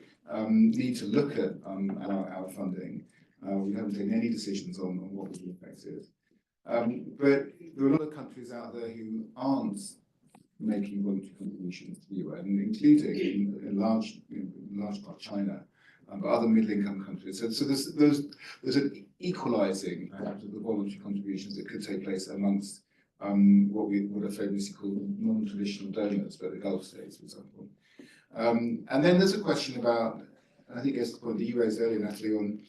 need to look at our funding. We haven't taken any decisions on what will be affected. But there are a lot of countries out there who aren't making voluntary contributions to the UN, including in large part China, but other middle-income countries. So there's an equalising perhaps of the voluntary contributions that could take place amongst what are famously called non-traditional donors, but the Gulf states, for example. And then there's a question about, I think it's the point that you raised earlier, Natalie, on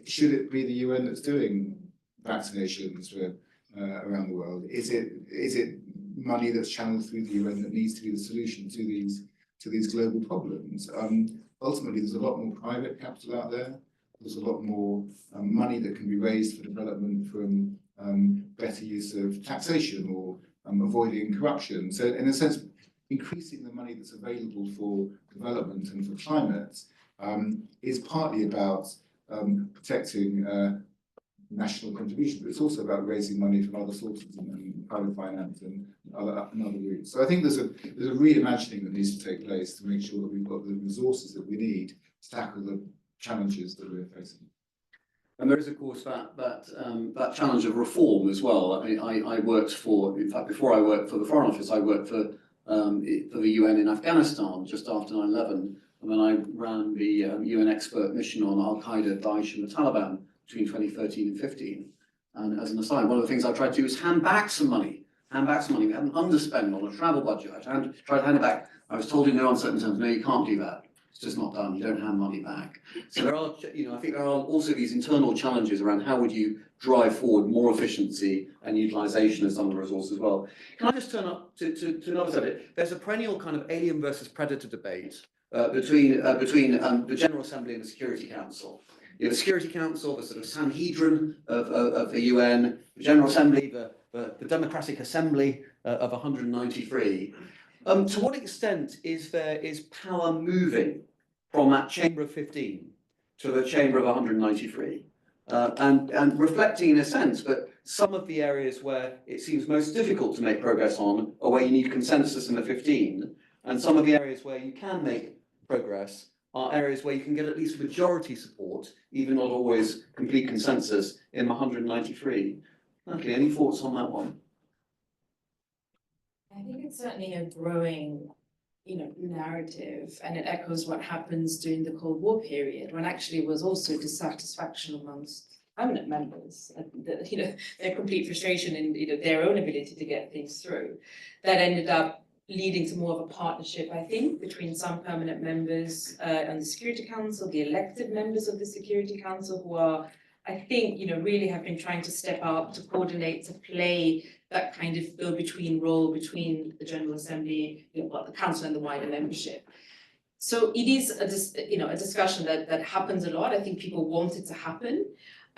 should it be the UN that's doing vaccinations for around the world? Is it money that's channeled through the UN that needs to be the solution to these global problems? Ultimately, there's a lot more private capital out there. There's a lot more money that can be raised for development from better use of taxation or avoiding corruption. So, in a sense, increasing the money that's available for development and for climate is partly about protecting national contribution, but it's also about raising money from other sources and private finance and other routes. So I think there's a reimagining that needs to take place to make sure that we've got the resources that we need to tackle the challenges that we're facing. And there is, of course, that challenge of reform as well. I mean, I worked for, in fact, before I worked for the Foreign Office, I worked for the UN in Afghanistan just after 9/11, and then I ran the UN expert mission on Al-Qaeda, Daesh, and the Taliban between 2013 and 15. And as an aside, one of the things I tried to do is hand back some money. We had an underspend on a travel budget. I tried to hand it back. I was told in no uncertain terms, no, you can't do that. It's just not done. You don't hand money back. So there are, I think there are also these internal challenges around how would you drive forward more efficiency and utilization of some of the resources as well. Can I just turn up to another subject? There's a perennial kind of alien versus predator debate between the General Assembly and the Security Council. You have the Security Council, the sort of Sanhedrin of the UN, the General Assembly, the Democratic Assembly of 193. To what extent is power moving from that chamber of 15 to the chamber of 193? And reflecting in a sense that some of the areas where it seems most difficult to make progress on are where you need consensus in the 15, and some of the areas where you can make progress are areas where you can get at least majority support, even not always complete consensus in 193. Natalie, any thoughts on that one? I think it's certainly a growing, narrative, and it echoes what happens during the Cold War period, when actually it was also dissatisfaction amongst permanent members, their complete frustration in their own ability to get things through, that ended up leading to more of a partnership, I think, between some permanent members and the Security Council, the elected members of the Security Council, who are, I think, really have been trying to step up, to coordinate, to play that kind of go-between role between the General Assembly, the Council and the wider membership. So it is a discussion that happens a lot. I think people want it to happen.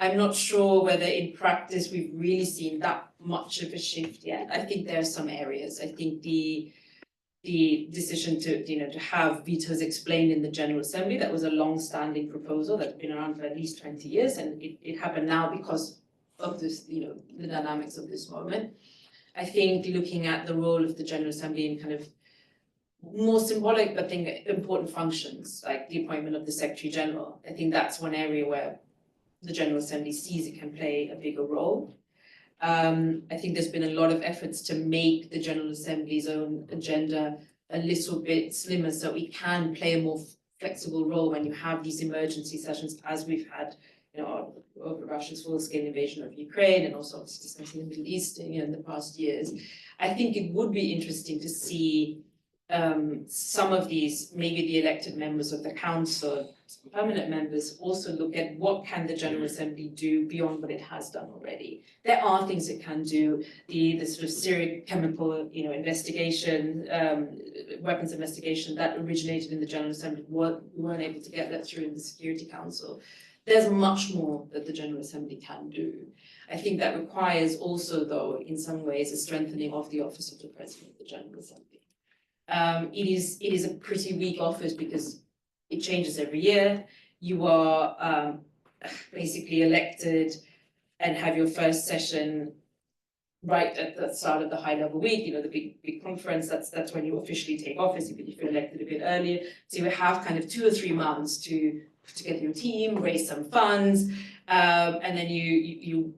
I'm not sure whether in practice we've really seen that much of a shift yet. I think there are some areas. I think the decision to have vetoes explained in the General Assembly, that was a long-standing proposal that's been around for at least 20 years, and it happened now because of this, the dynamics of this moment. I think looking at the role of the General Assembly in kind of more symbolic, but I think important functions, like the appointment of the Secretary General, I think that's one area where the General Assembly sees it can play a bigger role. I think there's been a lot of efforts to make the General Assembly's own agenda a little bit slimmer, so it can play a more flexible role when you have these emergency sessions, as we've had, over Russia's full-scale invasion of Ukraine, and also obviously discussing the Middle East, in the past years. I think it would be interesting to see some of these, maybe the elected members of the council, permanent members, also look at what can the General Assembly do beyond what it has done already. There are things it can do. The sort of Syrian chemical, investigation, weapons investigation that originated in the General Assembly, we weren't able to get that through in the Security Council. There's much more that the General Assembly can do. I think that requires also, though, in some ways, a strengthening of the office of the President of the General Assembly. It is a pretty weak office because it changes every year. You are basically elected and have your first session right at the start of the high-level week, the big conference. That's when you officially take office, even if you're elected a bit earlier. So you have kind of 2 or 3 months to get your team, raise some funds, and then you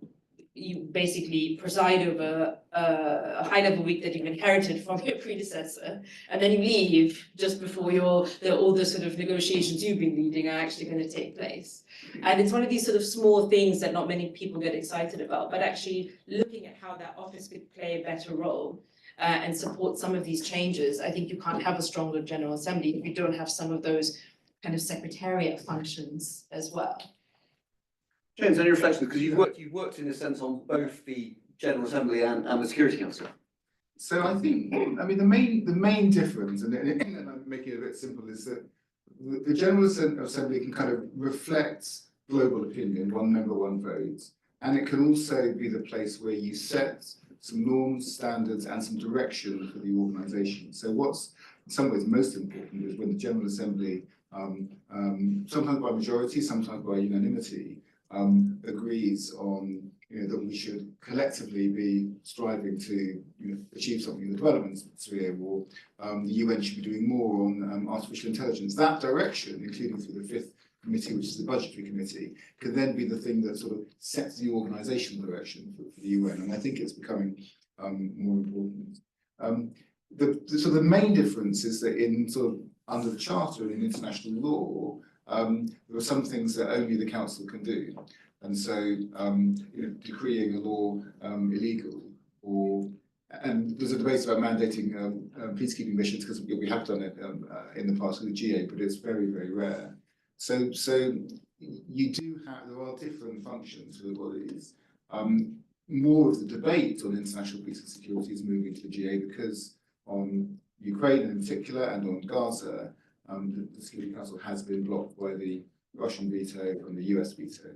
basically preside over a high-level week that you've inherited from your predecessor, and then you leave just before all the sort of negotiations you've been leading are actually going to take place. And it's one of these sort of small things that not many people get excited about, but actually looking at how that office could play a better role and support some of these changes. I think you can't have a stronger General Assembly if you don't have some of those kind of secretariat functions as well. James, any reflections? Because you've worked in a sense on both the General Assembly and the Security Council. So I think, the main difference, and I'm making it a bit simple, is that the General Assembly can kind of reflect global opinion, one member, one vote, and it can also be the place where you set some norms, standards, and some direction for the organisation. So what's in some ways most important is when the General Assembly, sometimes by majority, sometimes by unanimity, agrees on that we should collectively be striving to achieve something in the development sphere, or the UN should be doing more on artificial intelligence. That direction, including through the 5th committee, which is the budgetary committee, can then be the thing that sort of sets the organisational direction for the UN, and I think it's becoming more important. So the main difference is that in sort of under the Charter and in international law, there are some things that only the Council can do, and so decreeing a law illegal, and there's a debate about mandating peacekeeping missions, because we have done it in the past with the GA, but it's very, very rare. So you do have, there are different functions for the bodies. More of the debate on international peace and security is moving to the GA, because on Ukraine in particular and on Gaza, the Security Council has been blocked by the Russian veto and the US veto.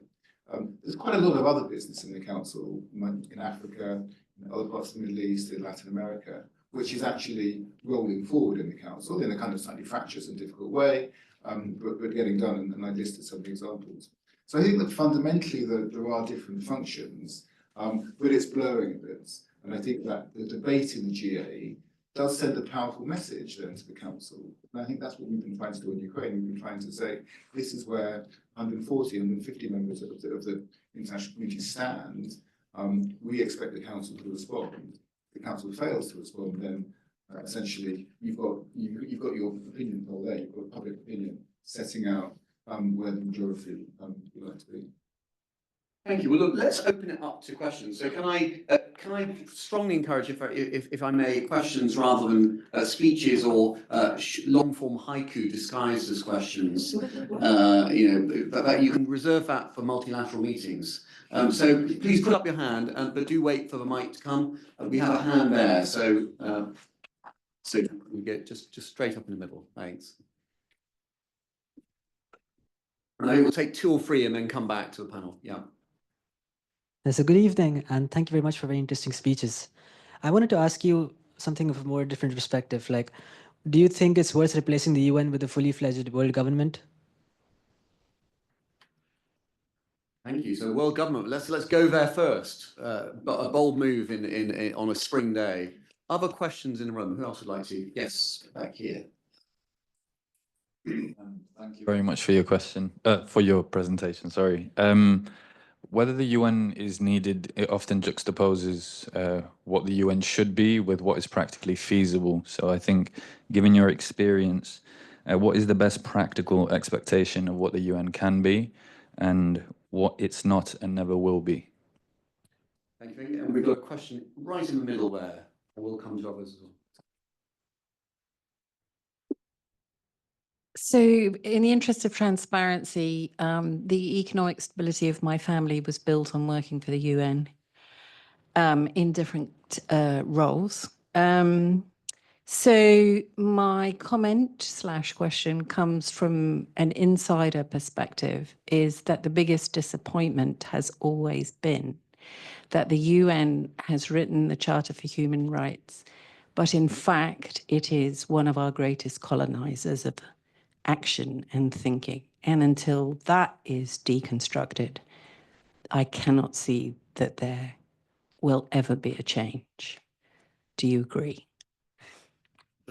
There's quite a lot of other business in the Council, in Africa, in other parts of the Middle East, in Latin America, which is actually rolling forward in the Council in a kind of slightly fractious and difficult way, but getting done, and I listed some examples. So I think that fundamentally there are different functions, but it's blurring a bit. And I think that the debate in the GA does send a powerful message then to the Council. And I think that's what we've been trying to do in Ukraine. We've been trying to say, this is where 140, 150 members of the international community stand. We expect the Council to respond. If the Council fails to respond, then essentially you've got your opinion poll there, you've got public opinion setting out where the majority would like to be. Thank you. Well, look, let's open it up to questions. So can I strongly encourage, if I may, questions rather than speeches or long form haiku disguised as questions. That you can reserve that for multilateral meetings. So please put up your hand, but do wait for the mic to come. We have a hand there, so we get just straight up in the middle. Thanks. And I will take 2 or 3 and then come back to the panel. Yeah. So good evening, and thank you very much for very interesting speeches. I wanted to ask you something of a more different perspective. Like, do you think it's worth replacing the UN with a fully fledged world government? Thank you. So world government, let's go there first. But a bold move on a spring day. Other questions in the room? Who else would like to? Yes, back here. Thank you very much for your question, for your presentation, sorry. Whether the UN is needed, it often juxtaposes what the UN should be with what is practically feasible. So I think, given your experience, what is the best practical expectation of what the UN can be and what it's not and never will be? Thank you. And we've got a question right in the middle there. We'll come to others as well. So in the interest of transparency, the economic stability of my family was built on working for the UN in different roles. So my comment / question comes from an insider perspective, is that the biggest disappointment has always been that the UN has written the Charter for Human Rights, but in fact, it is one of our greatest colonizers of action and thinking. And until that is deconstructed, I cannot see that there will ever be a change. Do you agree?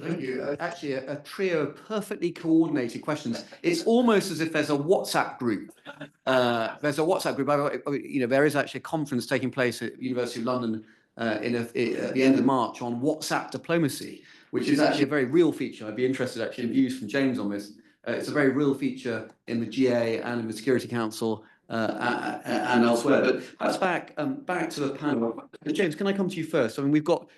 Thank you. Actually, a trio of perfectly coordinated questions. It's almost as if there's a WhatsApp group. There's a WhatsApp group. There is actually a conference taking place at University of London at the end of March on WhatsApp diplomacy, which is actually a very real feature. I'd be interested actually in views from James on this. It's a very real feature in the GA and in the Security Council and elsewhere. But perhaps back to the panel. James, can I come to you first? I mean, we've got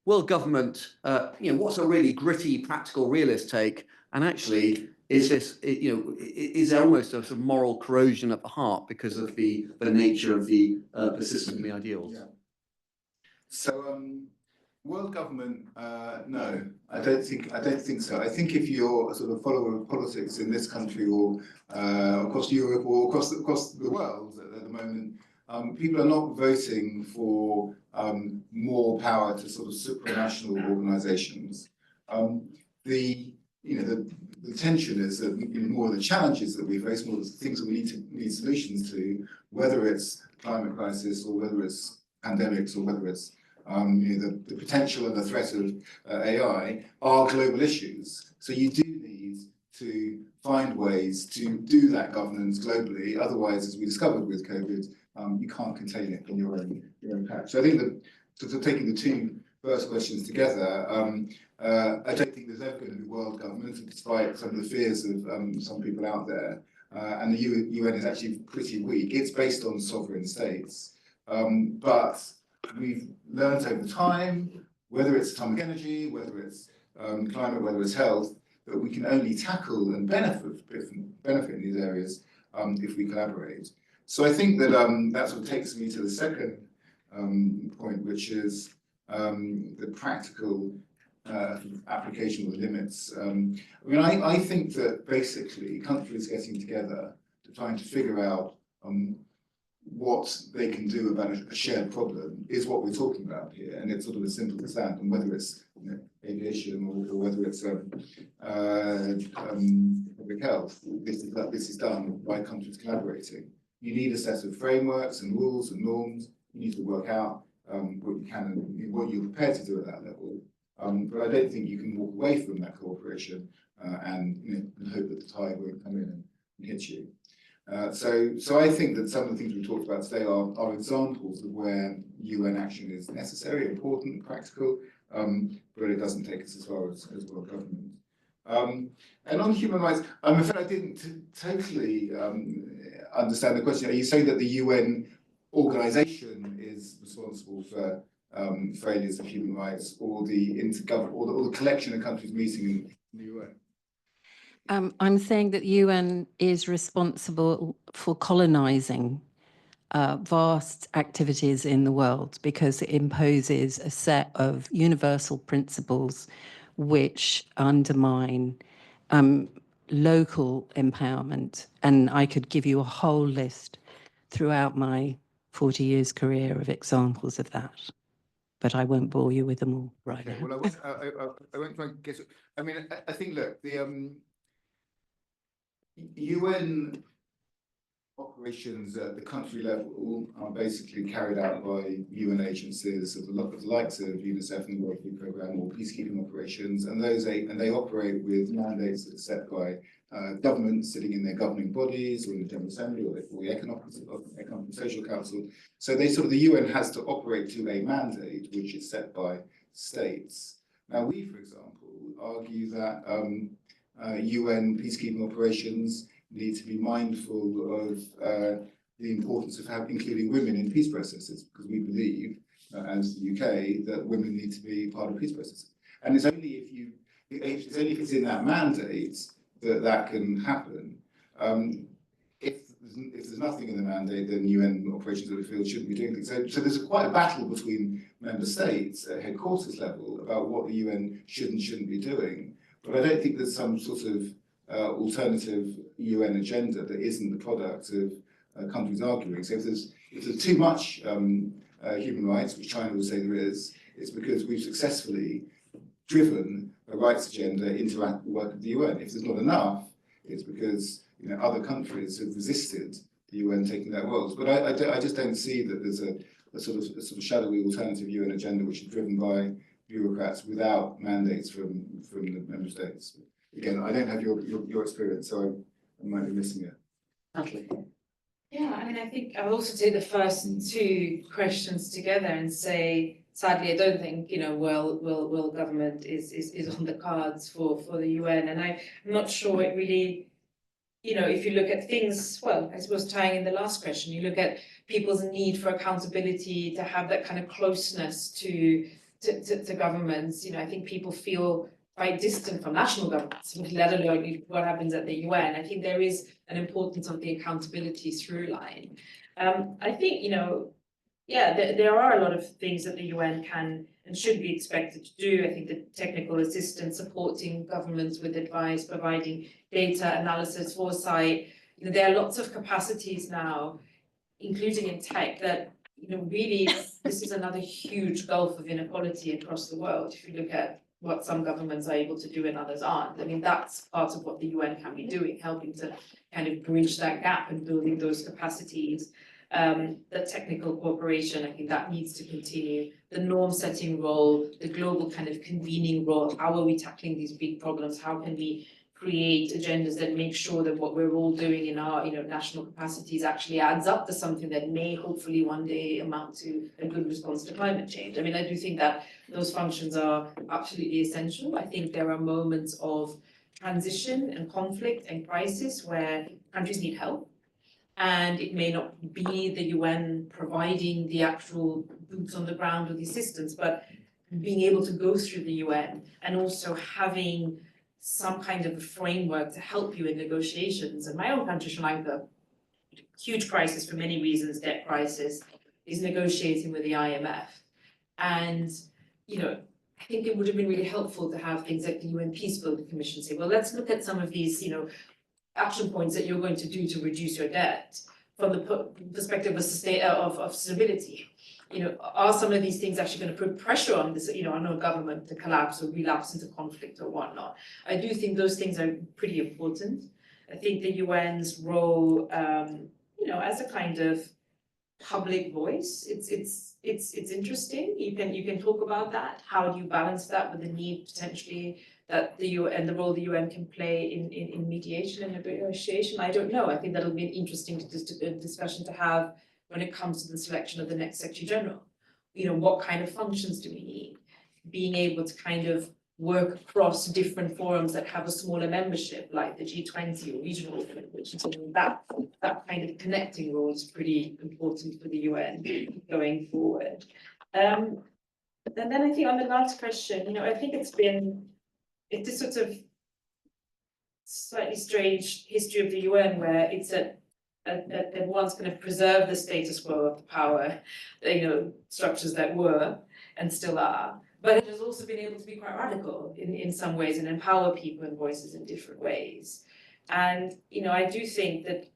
world government. What's a really gritty, practical, realist take? And actually, is this is there almost a sort of moral corrosion at the heart because of the nature of the system and the ideals? Yeah. So. World government, no, I don't think so. I think if you're a sort of follower of politics in this country or across Europe or across the world at the moment, people are not voting for more power to sort of supranational organisations. The tension is that more of the challenges that we face, more of the things that we need solutions to, whether it's climate crisis or whether it's pandemics or whether it's the potential and the threat of AI are global issues. So you do need to find ways to do that governance globally. Otherwise, as we discovered with COVID, you can't contain it in your own patch. So I think that sort of taking the 2 first questions together, I don't think there's ever going to be world government, despite some of the fears of some people out there. And the UN is actually pretty weak. It's based on sovereign states, but we've learned over time, whether it's atomic energy, whether it's climate, whether it's health, that we can only tackle and benefit in these areas if we collaborate. So I think that that sort of takes me to the second point, which is the practical application of the limits. I think that basically countries getting together to trying to figure out what they can do about a shared problem is what we're talking about here, and it's sort of as simple as that. And whether it's aviation or whether it's public health, this is done by countries collaborating. You need a set of frameworks and rules and norms. You need to work out what you can and what you're prepared to do at that level. But I don't think you can walk away from that cooperation and hope that the tide won't come in and hit you. So I think that some of the things we've talked about today are examples of where UN action is necessary, important, practical, but it doesn't take us as far as world government. And on human rights, I'm afraid I didn't totally understand the question. Are you saying that the UN organization is responsible for failures of human rights, or the or the collection of countries meeting in the UN? I'm saying that UN is responsible for colonizing vast activities in the world because it imposes a set of universal principles which undermine local empowerment. And I could give you a whole list throughout my 40 years career of examples of that, but I won't bore you with them all right now. Well, I won't try and guess it. I mean, I think, look, the UN operations at the country level are basically carried out by UN agencies of the likes of UNICEF and the World Food Programme, or peacekeeping operations, and they operate with mandates that are set by governments sitting in their governing bodies or in the General Assembly or the Economic and Social Council. So the UN has to operate to a mandate which is set by states. Now we, for example, argue that UN peacekeeping operations need to be mindful of the importance of including women in peace processes, because we believe, as the UK, that women need to be part of peace processes. And it's only if it's in that mandate that can happen. If there's nothing in the mandate, then UN operations in the field shouldn't be doing things. So there's quite a battle between member states at headquarters level about what the UN should and shouldn't be doing. But I don't think there's some sort of alternative UN agenda that isn't the product of countries arguing. So if there's too much human rights, which China would say there is, it's because we've successfully driven a rights agenda into the work of the UN. If there's not enough, it's because other countries have resisted the UN taking their roles. But I just don't see that there's a sort of shadowy alternative UN agenda which is driven by bureaucrats without mandates from the member states. Again, I don't have your experience, so I might be missing it. Natalie. Yeah, I mean, I think I'll also take the first two questions together and say, sadly, I don't think world government is on the cards for the UN, and I'm not sure it really. If you look at things, well, I suppose tying in the last question, you look at people's need for accountability, to have that kind of closeness to governments. I think people feel quite distant from national governments, let alone what happens at the UN. I think there is an importance of the accountability through line. I think, there are a lot of things that the UN can and should be expected to do. I think the technical assistance, supporting governments with advice, providing data analysis, foresight. There are lots of capacities now, including in tech, that really this is another huge gulf of inequality across the world. If you look at what some governments are able to do and others aren't, I mean, that's part of what the UN can be doing, helping to kind of bridge that gap and building those capacities. The technical cooperation, I think that needs to continue. The norm setting role, the global kind of convening role, how are we tackling these big problems? How can we create agendas that make sure that what we're all doing in our national capacities actually adds up to something that may hopefully one day amount to a good response to climate change? I mean, I do think that those functions are absolutely essential. I think there are moments of transition and conflict and crisis where countries need help. And it may not be the UN providing the actual boots on the ground or the assistance, but being able to go through the UN and also having some kind of a framework to help you in negotiations. And my own country, Sri Lanka, huge crisis for many reasons, debt crisis, is negotiating with the IMF. And, I think it would have been really helpful to have things like the UN Peacebuilding Commission say, well, let's look at some of these, action points that you're going to do to reduce your debt from the perspective of stability. Are some of these things actually going to put pressure on this, on our government to collapse or relapse into conflict or whatnot? I do think those things are pretty important. I think the UN's role, as a kind of public voice, it's interesting. You can talk about that. How do you balance that with the need potentially that the UN, the role the UN can play in mediation and negotiation? I don't know. I think that'll be an interesting discussion to have when it comes to the selection of the next Secretary General. What kind of functions do we need? Being able to kind of work across different forums that have a smaller membership, like the G20 or regional, which is that kind of connecting role is pretty important for the UN going forward. And then I think on the last question, I think it's a sort of slightly strange history of the UN where it's that one's going to preserve the status quo of the power, structures that were and still are. But it has also been able to be quite radical in some ways and empower people and voices in different ways. And, I do think that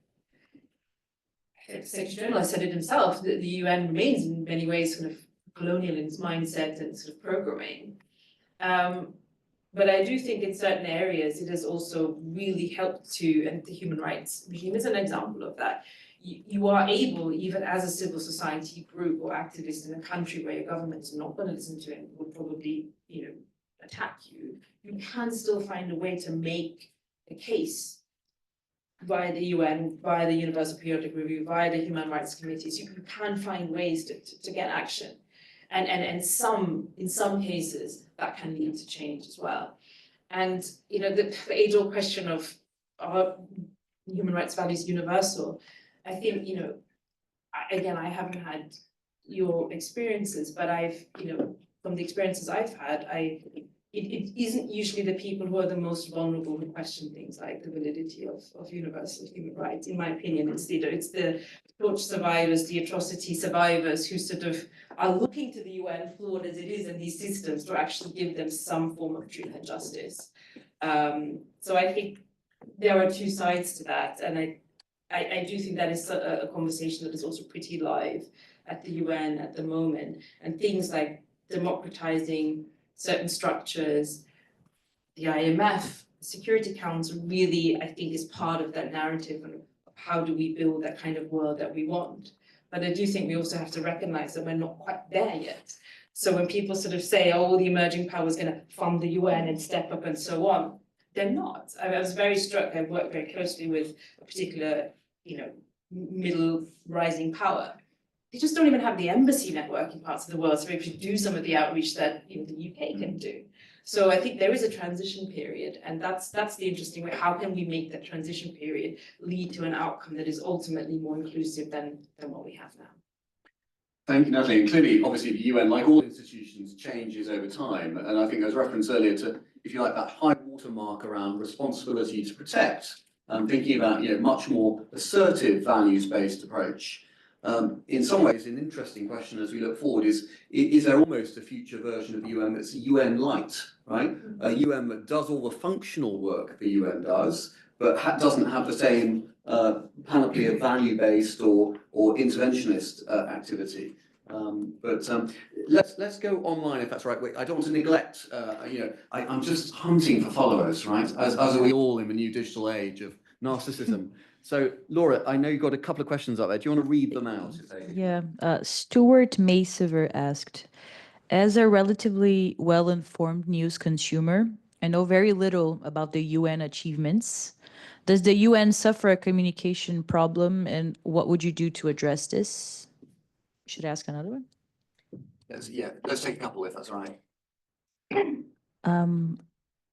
the Secretary General has said it himself, that the UN remains in many ways kind of colonial in its mindset and sort of programming. But I do think in certain areas it has also really helped to, and the human rights regime is an example of that. You are able, even as a civil society group or activist in a country where your government is not going to listen to it and would probably, attack you, you can still find a way to make a case via the UN, via the Universal Periodic Review, via the Human Rights Committees. You can find ways to get action. And in some cases, that can lead to change as well. And, the age-old question of are human rights values universal? I think, again, I haven't had your experiences, but I've, from the experiences I've had, it isn't usually the people who are the most vulnerable who question things like the validity of universal human rights. In my opinion, it's the torture survivors, the atrocity survivors who sort of are looking to the UN, flawed as it is, in these systems to actually give them some form of truth and justice. So I think there are two sides to that, and I do think that is a conversation that is also pretty live at the UN at the moment, and things like democratizing certain structures, the IMF, the Security Council really, I think, is part of that narrative of how do we build that kind of world that we want. But I do think we also have to recognize that we're not quite there yet. So when people sort of say, oh, the emerging power is going to fund the UN and step up and so on, they're not. I was very struck. I worked very closely with a particular, middle rising power. They just don't even have the embassy network in parts of the world to be able to do some of the outreach that the UK can do. So I think there is a transition period, and that's the interesting way. How can we make that transition period lead to an outcome that is ultimately more inclusive than what we have now? Thank you, Natalie. And clearly, obviously, the UN, like all institutions, changes over time. And I think there was reference earlier to, if you like, that high watermark around responsibility to protect, thinking about much more assertive values-based approach. In some ways, an interesting question as we look forward is there almost a future version of the UN that's UN light, right? A UN that does all the functional work the UN does, but doesn't have the same panoply of value-based or interventionist activity. Let's go online if that's right. Wait, I don't want to neglect. I'm just hunting for followers, right? As are we all in the new digital age of narcissism. So, Laura, I know you've got a couple of questions up there. Do you want to read them out? Yeah. Stuart Maysever asked, as a relatively well-informed news consumer, I know very little about the UN achievements. Does the UN suffer a communication problem, and what would you do to address this? Should I ask another one? Yeah, let's take a couple if that's all right.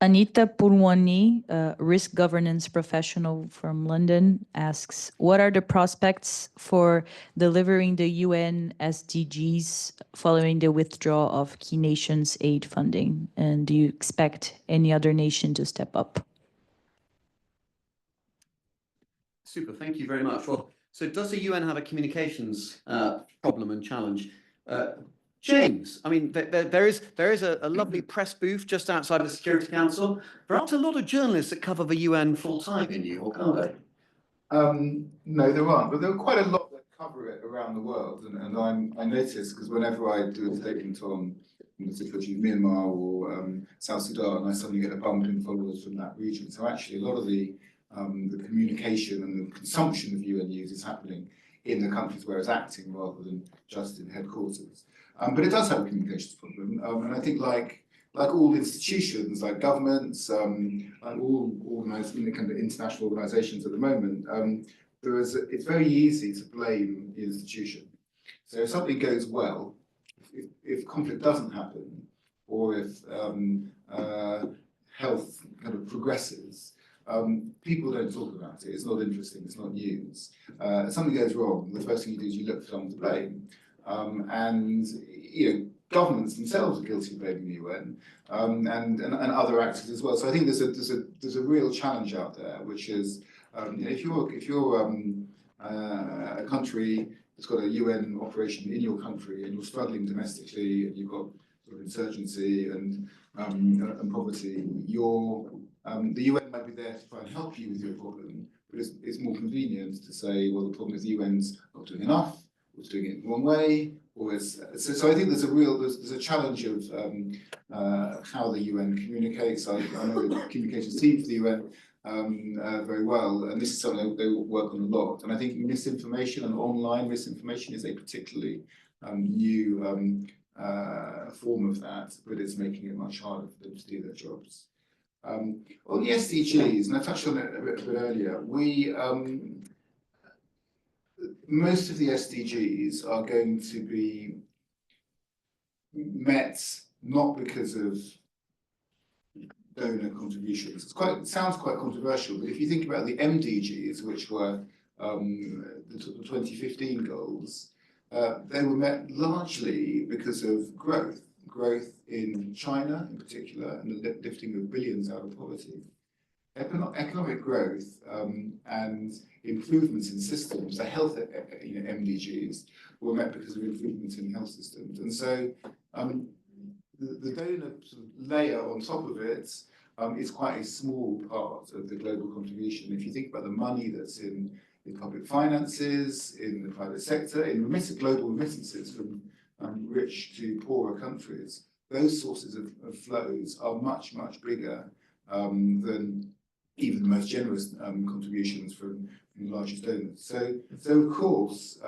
Anita Purwani, risk governance professional from London, asks, what are the prospects for delivering the UN SDGs following the withdrawal of key nations aid funding? And do you expect any other nation to step up? Super, thank you very much. Well, so does the UN have a communications problem and challenge? James, I mean, there is a lovely press booth just outside the Security Council. There aren't a lot of journalists that cover the UN full time in New York, are there? No, there aren't, but there are quite a lot that cover it around the world. And I notice, because whenever I do a statement on the situation of Myanmar or South Sudan, I suddenly get a bump in followers from that region. So actually, a lot of the communication and the consumption of UN news is happening in the countries where it's acting rather than just in headquarters. But it does have a communications problem, and I think like all institutions, like governments, like all organised, kind of international organisations at the moment, it's very easy to blame the institution. So if something goes well, if conflict doesn't happen, or if health kind of progresses, people don't talk about it. It's not interesting. It's not news. If something goes wrong, the first thing you do is you look for someone to blame. And governments themselves are guilty of blaming the UN, and other actors as well. So I think there's a real challenge out there, which is if you're a country that's got a UN operation in your country and you're struggling domestically and you've got sort of insurgency and poverty, the UN might be there to try and help you with your problem, but it's more convenient to say, well, the problem is the UN's not doing enough, or it's doing it the wrong way, or so I think there's a challenge of how the UN communicates. I know the communications team for the UN very well, and this is something they work on a lot. And I think misinformation and online misinformation is a particularly new form of that, but it's making it much harder for them to do their jobs. On the SDGs, and I touched on it a bit earlier, most of the SDGs are going to be met not because of donor contributions. It sounds quite controversial, but if you think about the MDGs, which were the 2015 goals, they were met largely because of growth in China in particular, and the lifting of billions out of poverty. Economic growth and improvements in systems, the health MDGs, were met because of improvements in health systems. And so the donor sort of layer on top of it is quite a small part of the global contribution. If you think about the money that's in public finances, in the private sector, in global remittances from rich to poorer countries, those sources of flows are much, much bigger than even the most generous contributions from the largest donors. So of course,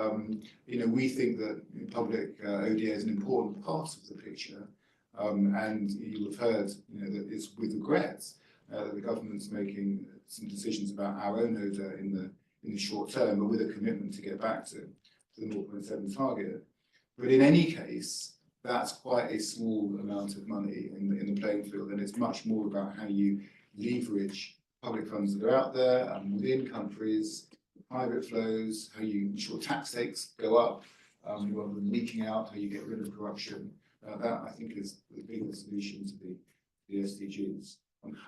we think that public ODA is an important part of the picture, and you'll have heard that it's with regret that the government's making some decisions about our own ODA in the short term, but with a commitment to get back to the 0.7 target. But in any case, that's quite a small amount of money in the playing field, and it's much more about how you leverage public funds that are out there and within countries, private flows, how you ensure tax takes go up rather than leaking out, how you get rid of corruption. That, I think, is the biggest solution to the SDGs.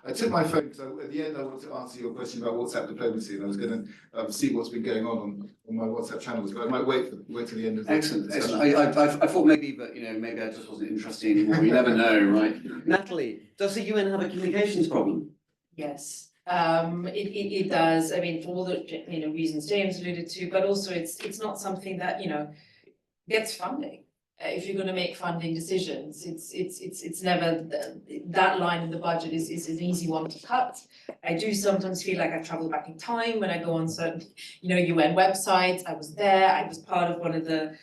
I took my phone because at the end I wanted to answer your question about WhatsApp diplomacy, and I was going to see what's been going on my WhatsApp channels, but I might wait till the end of the Excellent. I thought maybe maybe I just wasn't interested anymore. You never know, right? Natalie, does the UN have a communications problem? Yes, it does. I mean, for all the reasons James alluded to, but also it's not something that gets funding. If you're going to make funding decisions, it's never that line in the budget is an easy one to cut. I do sometimes feel like I travel back in time when I go on certain UN websites. I was there. I was part of one of the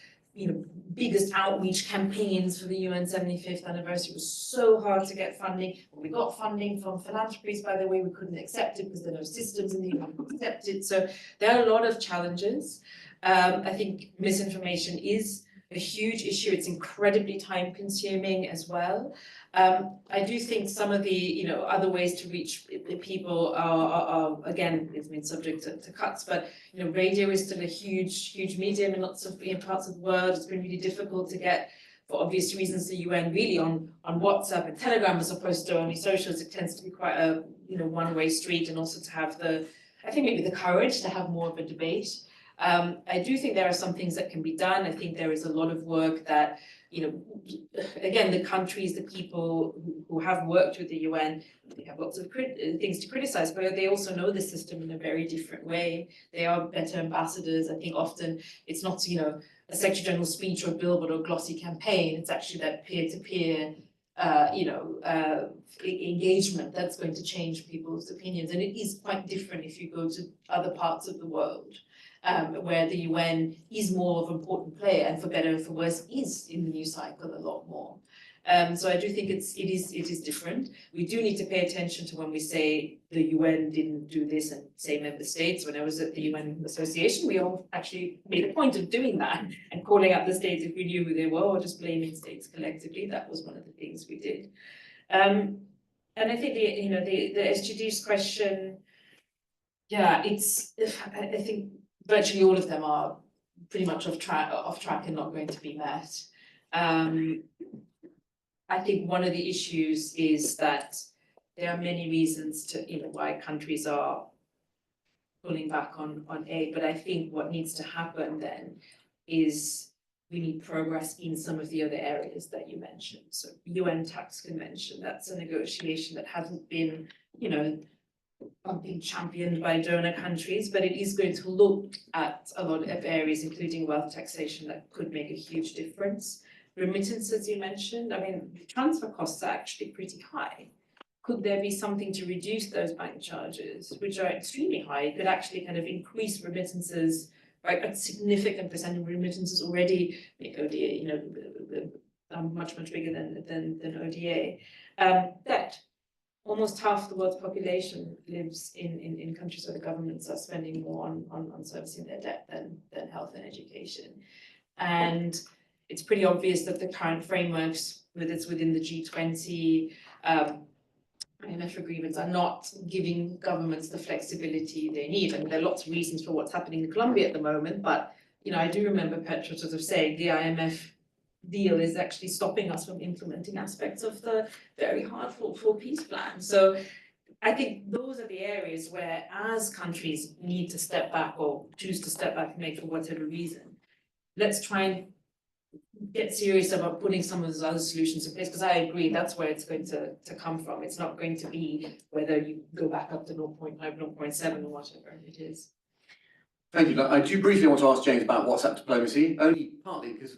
biggest outreach campaigns for the UN 75th anniversary. It was so hard to get funding. When we got funding from philanthropies, by the way, we couldn't accept it because there are no systems in the UN to accept it. So there are a lot of challenges. I think misinformation is a huge issue. It's incredibly time consuming as well. I do think some of the other ways to reach people are again, it's been subject to cuts, but radio is still a huge medium in lots of parts of the world. It's been really difficult to get, for obvious reasons, the UN really on WhatsApp and Telegram as opposed to only socials. It tends to be quite a one-way street, and also to have I think maybe the courage to have more of a debate. I do think there are some things that can be done. I think there is a lot of work that, you know, again, the countries, the people who have worked with the UN, they have lots of things to criticize, but they also know the system in a very different way. They are better ambassadors. I think often it's not, you know, a Secretary General speech or billboard or glossy campaign. It's actually that peer-to-peer, engagement that's going to change people's opinions. And it is quite different if you go to other parts of the world. Where the UN is more of an important player, and for better or for worse, is in the news cycle a lot more. So I do think it is different. We do need to pay attention to when we say the UN didn't do this and say member states. When I was at the UN Association, we all actually made a point of doing that and calling out the states if we knew who they were, or just blaming states collectively. That was one of the things we did. And I think the SGD's question, yeah, I think virtually all of them are pretty much off track and not going to be met. I think one of the issues is that there are many reasons to, why countries are pulling back on aid. But I think what needs to happen then is we need progress in some of the other areas that you mentioned. So UN Tax Convention, that's a negotiation that hasn't been, being championed by donor countries, but it is going to look at a lot of areas, including wealth taxation, that could make a huge difference. Remittances, you mentioned, I mean, transfer costs are actually pretty high. Could there be something to reduce those bank charges, which are extremely high? It could actually kind of increase remittances, right? A significant percent of remittances already make ODA, much bigger than ODA. That almost half the world's population lives in countries where the governments are spending more on servicing their debt than health and education. And it's pretty obvious that the current frameworks, whether it's within the G20, IMF agreements, are not giving governments the flexibility they need. I mean, there are lots of reasons for what's happening in Colombia at the moment, but I do remember Petra sort of saying the IMF deal is actually stopping us from implementing aspects of the very hard for peace plan. So I think those are the areas where, as countries need to step back or choose to step back and make for whatever reason, let's try and get serious about putting some of those other solutions in place, because I agree that's where it's going to come from. It's not going to be whether you go back up to 0.5, 0.7 or whatever it is. Thank you. I do briefly want to ask James about WhatsApp diplomacy, only partly because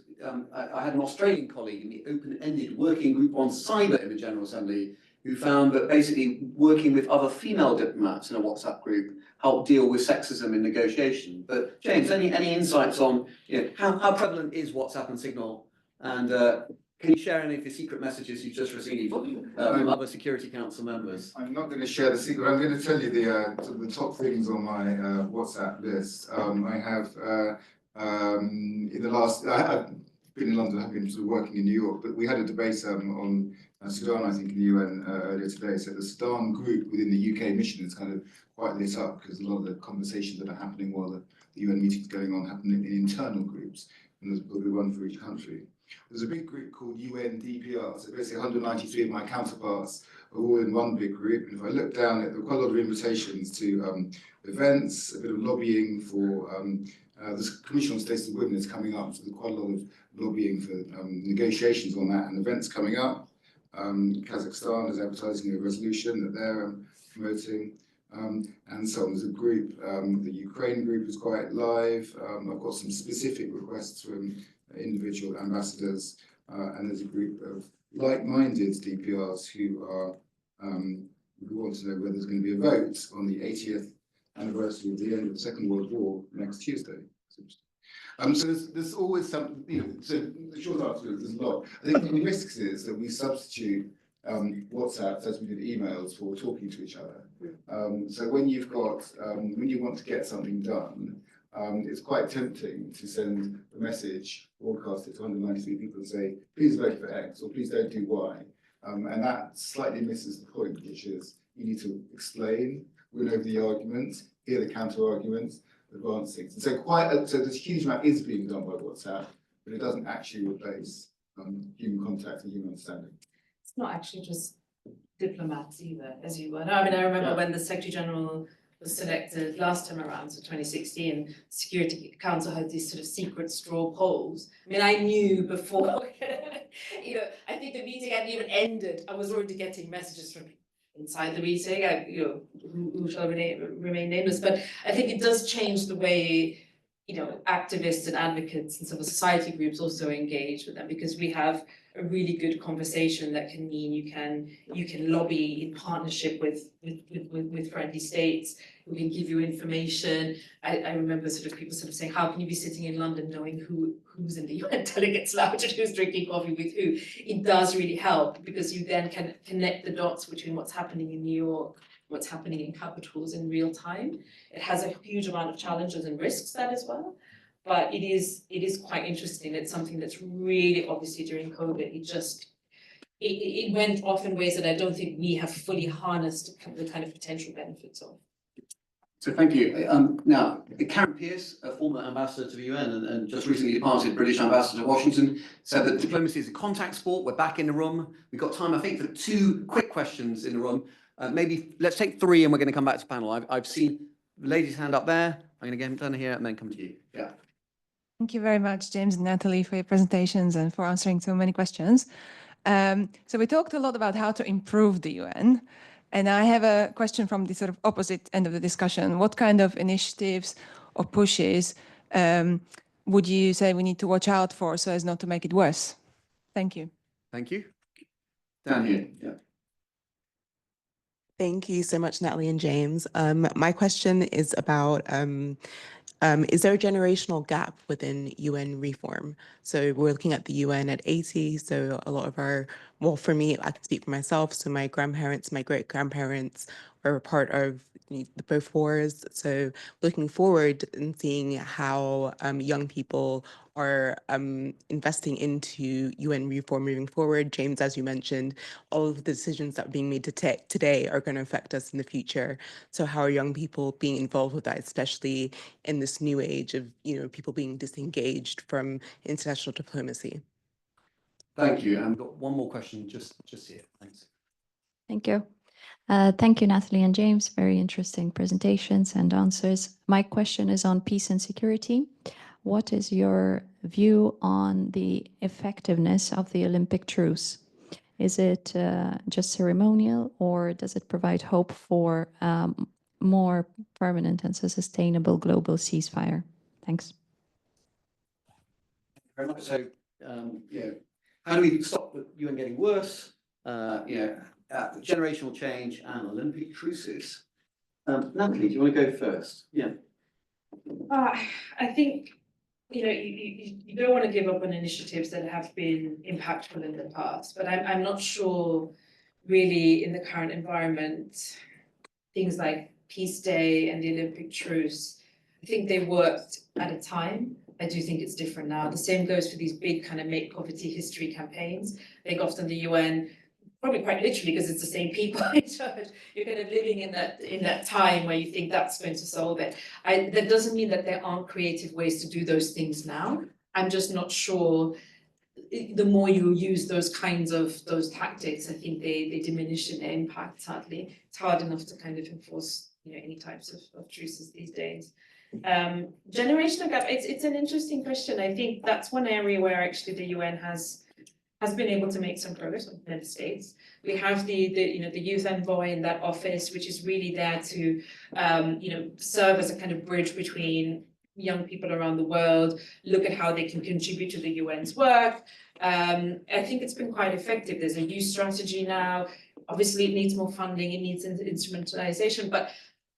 I had an Australian colleague in the open-ended working group on cyber in the General Assembly who found that basically working with other female diplomats in a WhatsApp group helped deal with sexism in negotiation. But James, any insights on how prevalent is WhatsApp and Signal, and can you share any of the secret messages you've just received from other Security Council members? I'm not going to share the secret. I'm going to tell you the top things on my WhatsApp list. I have in the last, I've been in London, I've been sort of working in New York, but we had a debate on Sudan, I think, in the UN earlier today. So the Sudan group within the UK mission is kind of quite lit up, because a lot of the conversations that are happening while the UN meeting's going on happen in internal groups, and there's one for each country. There's a big group called UNDPR, so basically 193 of my counterparts are all in one big group. And if I look down at, there are quite a lot of invitations to events, a bit of lobbying for the Commission on Status of Women is coming up, so there's quite a lot of lobbying for negotiations on that, and events coming up. Kazakhstan is advertising a resolution that they're promoting, and so on. There's a group, the Ukraine group is quite live. I've got some specific requests from individual ambassadors, and there's a group of like-minded DPRs who want to know whether there's going to be a vote on the 80th anniversary of the end of the Second World War next Tuesday. So there's always some, so the short answer is there's a lot. I think the risks is that we substitute WhatsApp, as we did emails, for talking to each other. So when you've got, when you want to get something done, it's quite tempting to send a message, broadcast it to 193 people and say, please vote for X, or please don't do Y. And that slightly misses the point, which is you need to explain, win over the arguments, hear the counter arguments, advance things. And so so this huge amount is being done by WhatsApp, but it doesn't actually replace human contact and human understanding. It's not actually just diplomats either, as you were. I mean, I remember when the Secretary General was selected last time around, so 2016, Security Council had these sort of secret straw polls. I mean, I knew before, you know, I think the meeting hadn't even ended. I was already getting messages from inside the meeting, you know, who shall remain nameless. But I think it does change the way, you know, activists and advocates and civil society groups also engage with them, because we have a really good conversation that can mean you can lobby in partnership with friendly states who can give you information. I remember sort of people sort of saying, how can you be sitting in London knowing who's in the UN delegates lounge and who's drinking coffee with who? It does really help, because you then can connect the dots between what's happening in New York, what's happening in capitals in real time. It has a huge amount of challenges and risks, that as well. But it is quite interesting. It's something that's really, obviously during COVID, it went off in ways that I don't think we have fully harnessed the kind of potential benefits of. So thank you. Now, Karen Pierce, a former ambassador to the UN and just recently departed British ambassador to Washington, said that diplomacy is a contact sport. We're back in the room. We've got time, I think, for 2 quick questions in the room. Maybe let's take 3 and we're going to come back to panel. I've seen the lady's hand up there. I'm going to get down here and then come to you. Yeah. Thank you very much, James and Natalie, for your presentations and for answering so many questions. So we talked a lot about how to improve the UN. And I have a question from the sort of opposite end of the discussion. What kind of initiatives or pushes would you say we need to watch out for so as not to make it worse? Thank you. Thank you. Down here. Yeah. Thank you so much, Natalie and James. My question is about, is there a generational gap within UN reform? So we're looking at the UN at 80, so a lot of well, for me, I can speak for myself, so my grandparents, my great-grandparents were a part of both wars. So looking forward and seeing how young people are investing into UN reform moving forward. James, as you mentioned, all of the decisions that are being made today are going to affect us in the future. So how are young people being involved with that, especially in this new age of, people being disengaged from international diplomacy? Thank you. And we've got one more question just here. Thanks. Thank you. Thank you, Natalie and James. Very interesting presentations and answers. My question is on peace and security. What is your view on the effectiveness of the Olympic truce? Is it just ceremonial, or does it provide hope for more permanent and sustainable global ceasefire? Thanks. Very much so. How do we stop the UN getting worse? Generational change and Olympic truces. Natalie, do you want to go first? Yeah. I think, you don't want to give up on initiatives that have been impactful in the past, but I'm not sure really in the current environment, things like Peace Day and the Olympic truce, I think they worked at a time. I do think it's different now. The same goes for these big kind of make poverty history campaigns. I think often the UN, probably quite literally because it's the same people in charge, you're kind of living in that time where you think that's going to solve it. That doesn't mean that there aren't creative ways to do those things now. I'm just not sure. The more you use those tactics, I think they diminish in their impact, sadly. It's hard enough to kind of enforce any types of truces these days. Generational gap, it's an interesting question. I think that's one area where actually the UN has been able to make some progress with member states. We have the youth envoy in that office, which is really there to serve as a kind of bridge between young people around the world, look at how they can contribute to the UN's work. I think it's been quite effective. There's a youth strategy now. Obviously, it needs more funding, it needs instrumentalization. But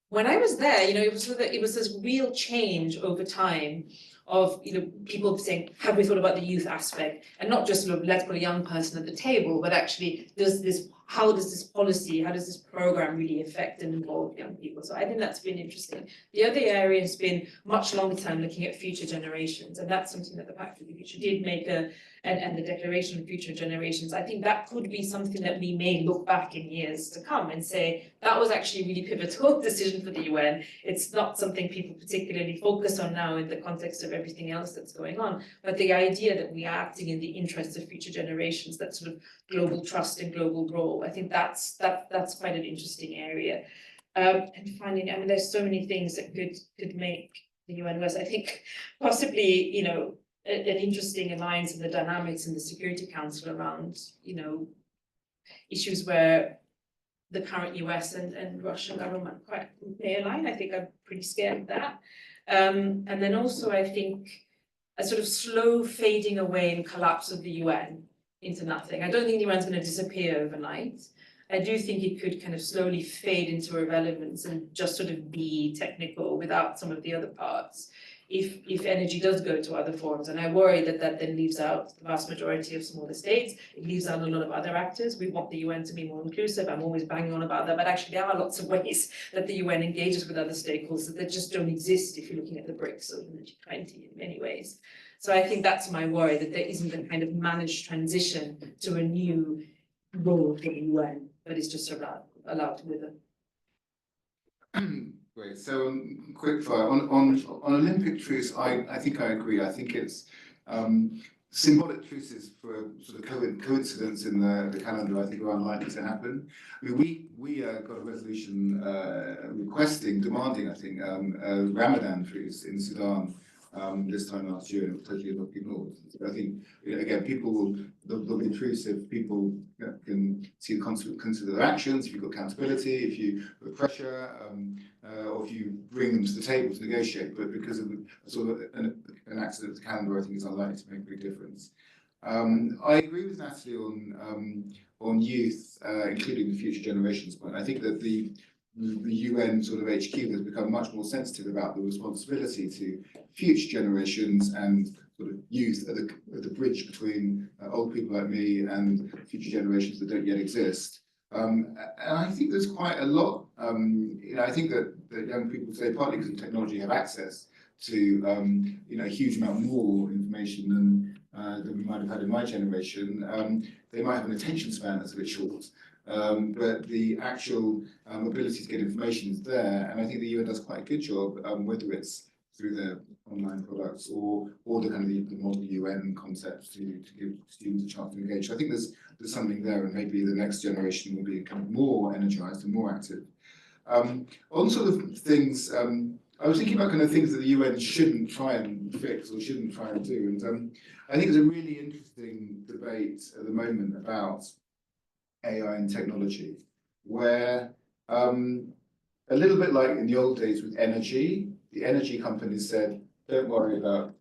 when I was there, it was this real change over time of people saying, have we thought about the youth aspect? And not just sort of let's put a young person at the table, but actually how does this policy, how does this program really affect and involve young people? So I think that's been interesting. The other area has been much longer term, looking at future generations. And that's something that the Pact for the Future did make and the Declaration of Future Generations. I think that could be something that we may look back in years to come and say, that was actually a really pivotal decision for the UN. It's not something people particularly focus on now in the context of everything else that's going on. But the idea that we are acting in the interests of future generations, that sort of global trust and global role, I think that's quite an interesting area. And finding, I mean, there's so many things that could make the UN worse. I think possibly, you know, an interesting alliance in the dynamics in the Security Council around, you know, issues where the current US and Russian government quite may align. I think I'm pretty scared of that. And then also I think a sort of slow fading away and collapse of the UN into nothing. I don't think the UN is going to disappear overnight. I do think it could kind of slowly fade into irrelevance and just sort of be technical without some of the other parts. If energy does go to other forums, and I worry that that then leaves out the vast majority of smaller states, it leaves out a lot of other actors. We want the UN to be more inclusive. I'm always banging on about that, but actually there are lots of ways that the UN engages with other stakeholders that just don't exist if you're looking at the BRICS or the G20 in many ways. So I think that's my worry, that there isn't a kind of managed transition to a new role for the UN, but it's just allowed to wither. Great. So quick fire on Olympic truce. I think I agree. I think it's symbolic truces for sort of coincidence in the calendar. I think are unlikely to happen. I mean, we got a resolution demanding, I think, a Ramadan truce in Sudan this time last year, and it was totally ignored. So I think, again, there'll be truce if people can see the consequences of their actions, if you've got accountability, if you put pressure, or if you bring them to the table to negotiate. But because of sort of an accident of the calendar, I think it's unlikely to make a big difference. I agree with Natalie on youth, including the future generations point. I think that the UN sort of HQ has become much more sensitive about the responsibility to future generations and sort of youth at the bridge between old people like me and future generations that don't yet exist. And I think there's quite a lot. I think that young people today, partly because of technology, have access to a huge amount more information than we might have had in my generation. They might have an attention span that's a bit short. But the actual ability to get information is there, and I think the UN does quite a good job, whether it's through their online products or the kind of the model UN concepts to give students a chance to engage. So I think there's something there, and maybe the next generation will be kind of more energized and more active. On sort of things, I was thinking about kind of things that the UN shouldn't try and fix or shouldn't try and do, and I think there's a really interesting debate at the moment about AI and technology, where a little bit like in the old days with energy, the energy companies said, don't worry about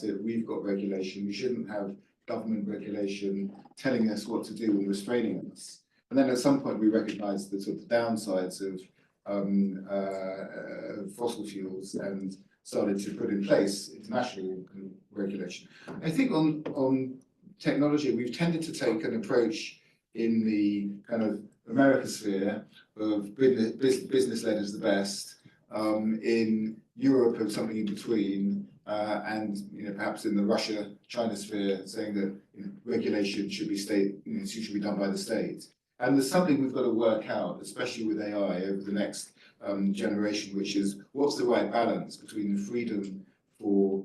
it, we've got regulation, we shouldn't have government regulation telling us what to do and restraining us. And then at some point we recognized the sort of downsides of fossil fuels and started to put in place international regulation. I think on technology, we've tended to take an approach in the kind of America sphere of business-led is the best, in Europe of something in between, and perhaps in the Russia-China sphere saying that regulation should be should be done by the state. And there's something we've got to work out, especially with AI over the next generation, which is what's the right balance between the freedom for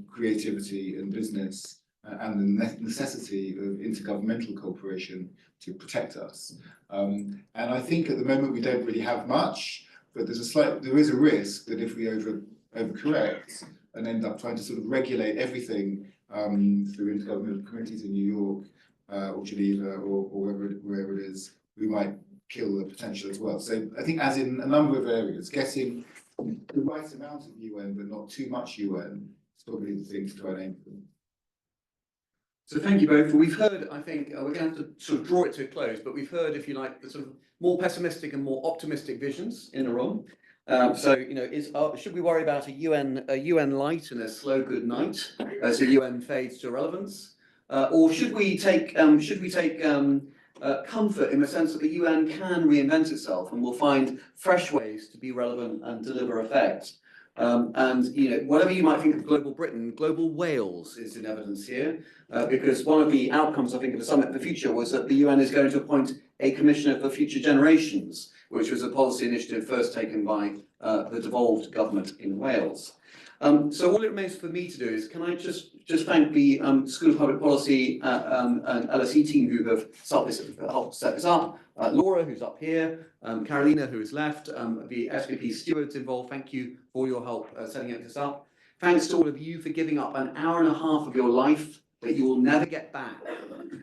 creativity and business and the necessity of intergovernmental cooperation to protect us. And I think at the moment we don't really have much, but there is a risk that if we overcorrect and end up trying to sort of regulate everything through intergovernmental committees in New York or Geneva or wherever it is, we might kill the potential as well. So I think, as in a number of areas, getting the right amount of UN but not too much UN is probably the thing to try and aim for. So thank you both. We've heard, I think, we're going to have to sort of draw it to a close, but we've heard, if you like, the sort of more pessimistic and more optimistic visions in a room. Should we worry about a UN light and a slow good night as the UN fades to irrelevance, or should we take comfort in the sense that the UN can reinvent itself and will find fresh ways to be relevant and deliver effect? Whatever you might think of global Britain, global Wales is in evidence here, because one of the outcomes, I think, of the summit for the future was that the UN is going to appoint a commissioner for future generations, which was a policy initiative first taken by the devolved government in Wales. So all it remains for me to do is, can I just thank the School of Public Policy and LSE team who have helped set this up, Laura, who's up here, Carolina, who is left, the SVP stewards involved. Thank you for your help setting this up. Thanks to all of you for giving up an hour and a half of your life that you will never get back,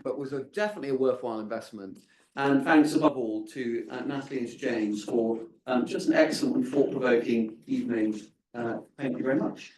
but was definitely a worthwhile investment. And thanks above all to Natalie and to James for just an excellent and thought-provoking evening. Thank you very much.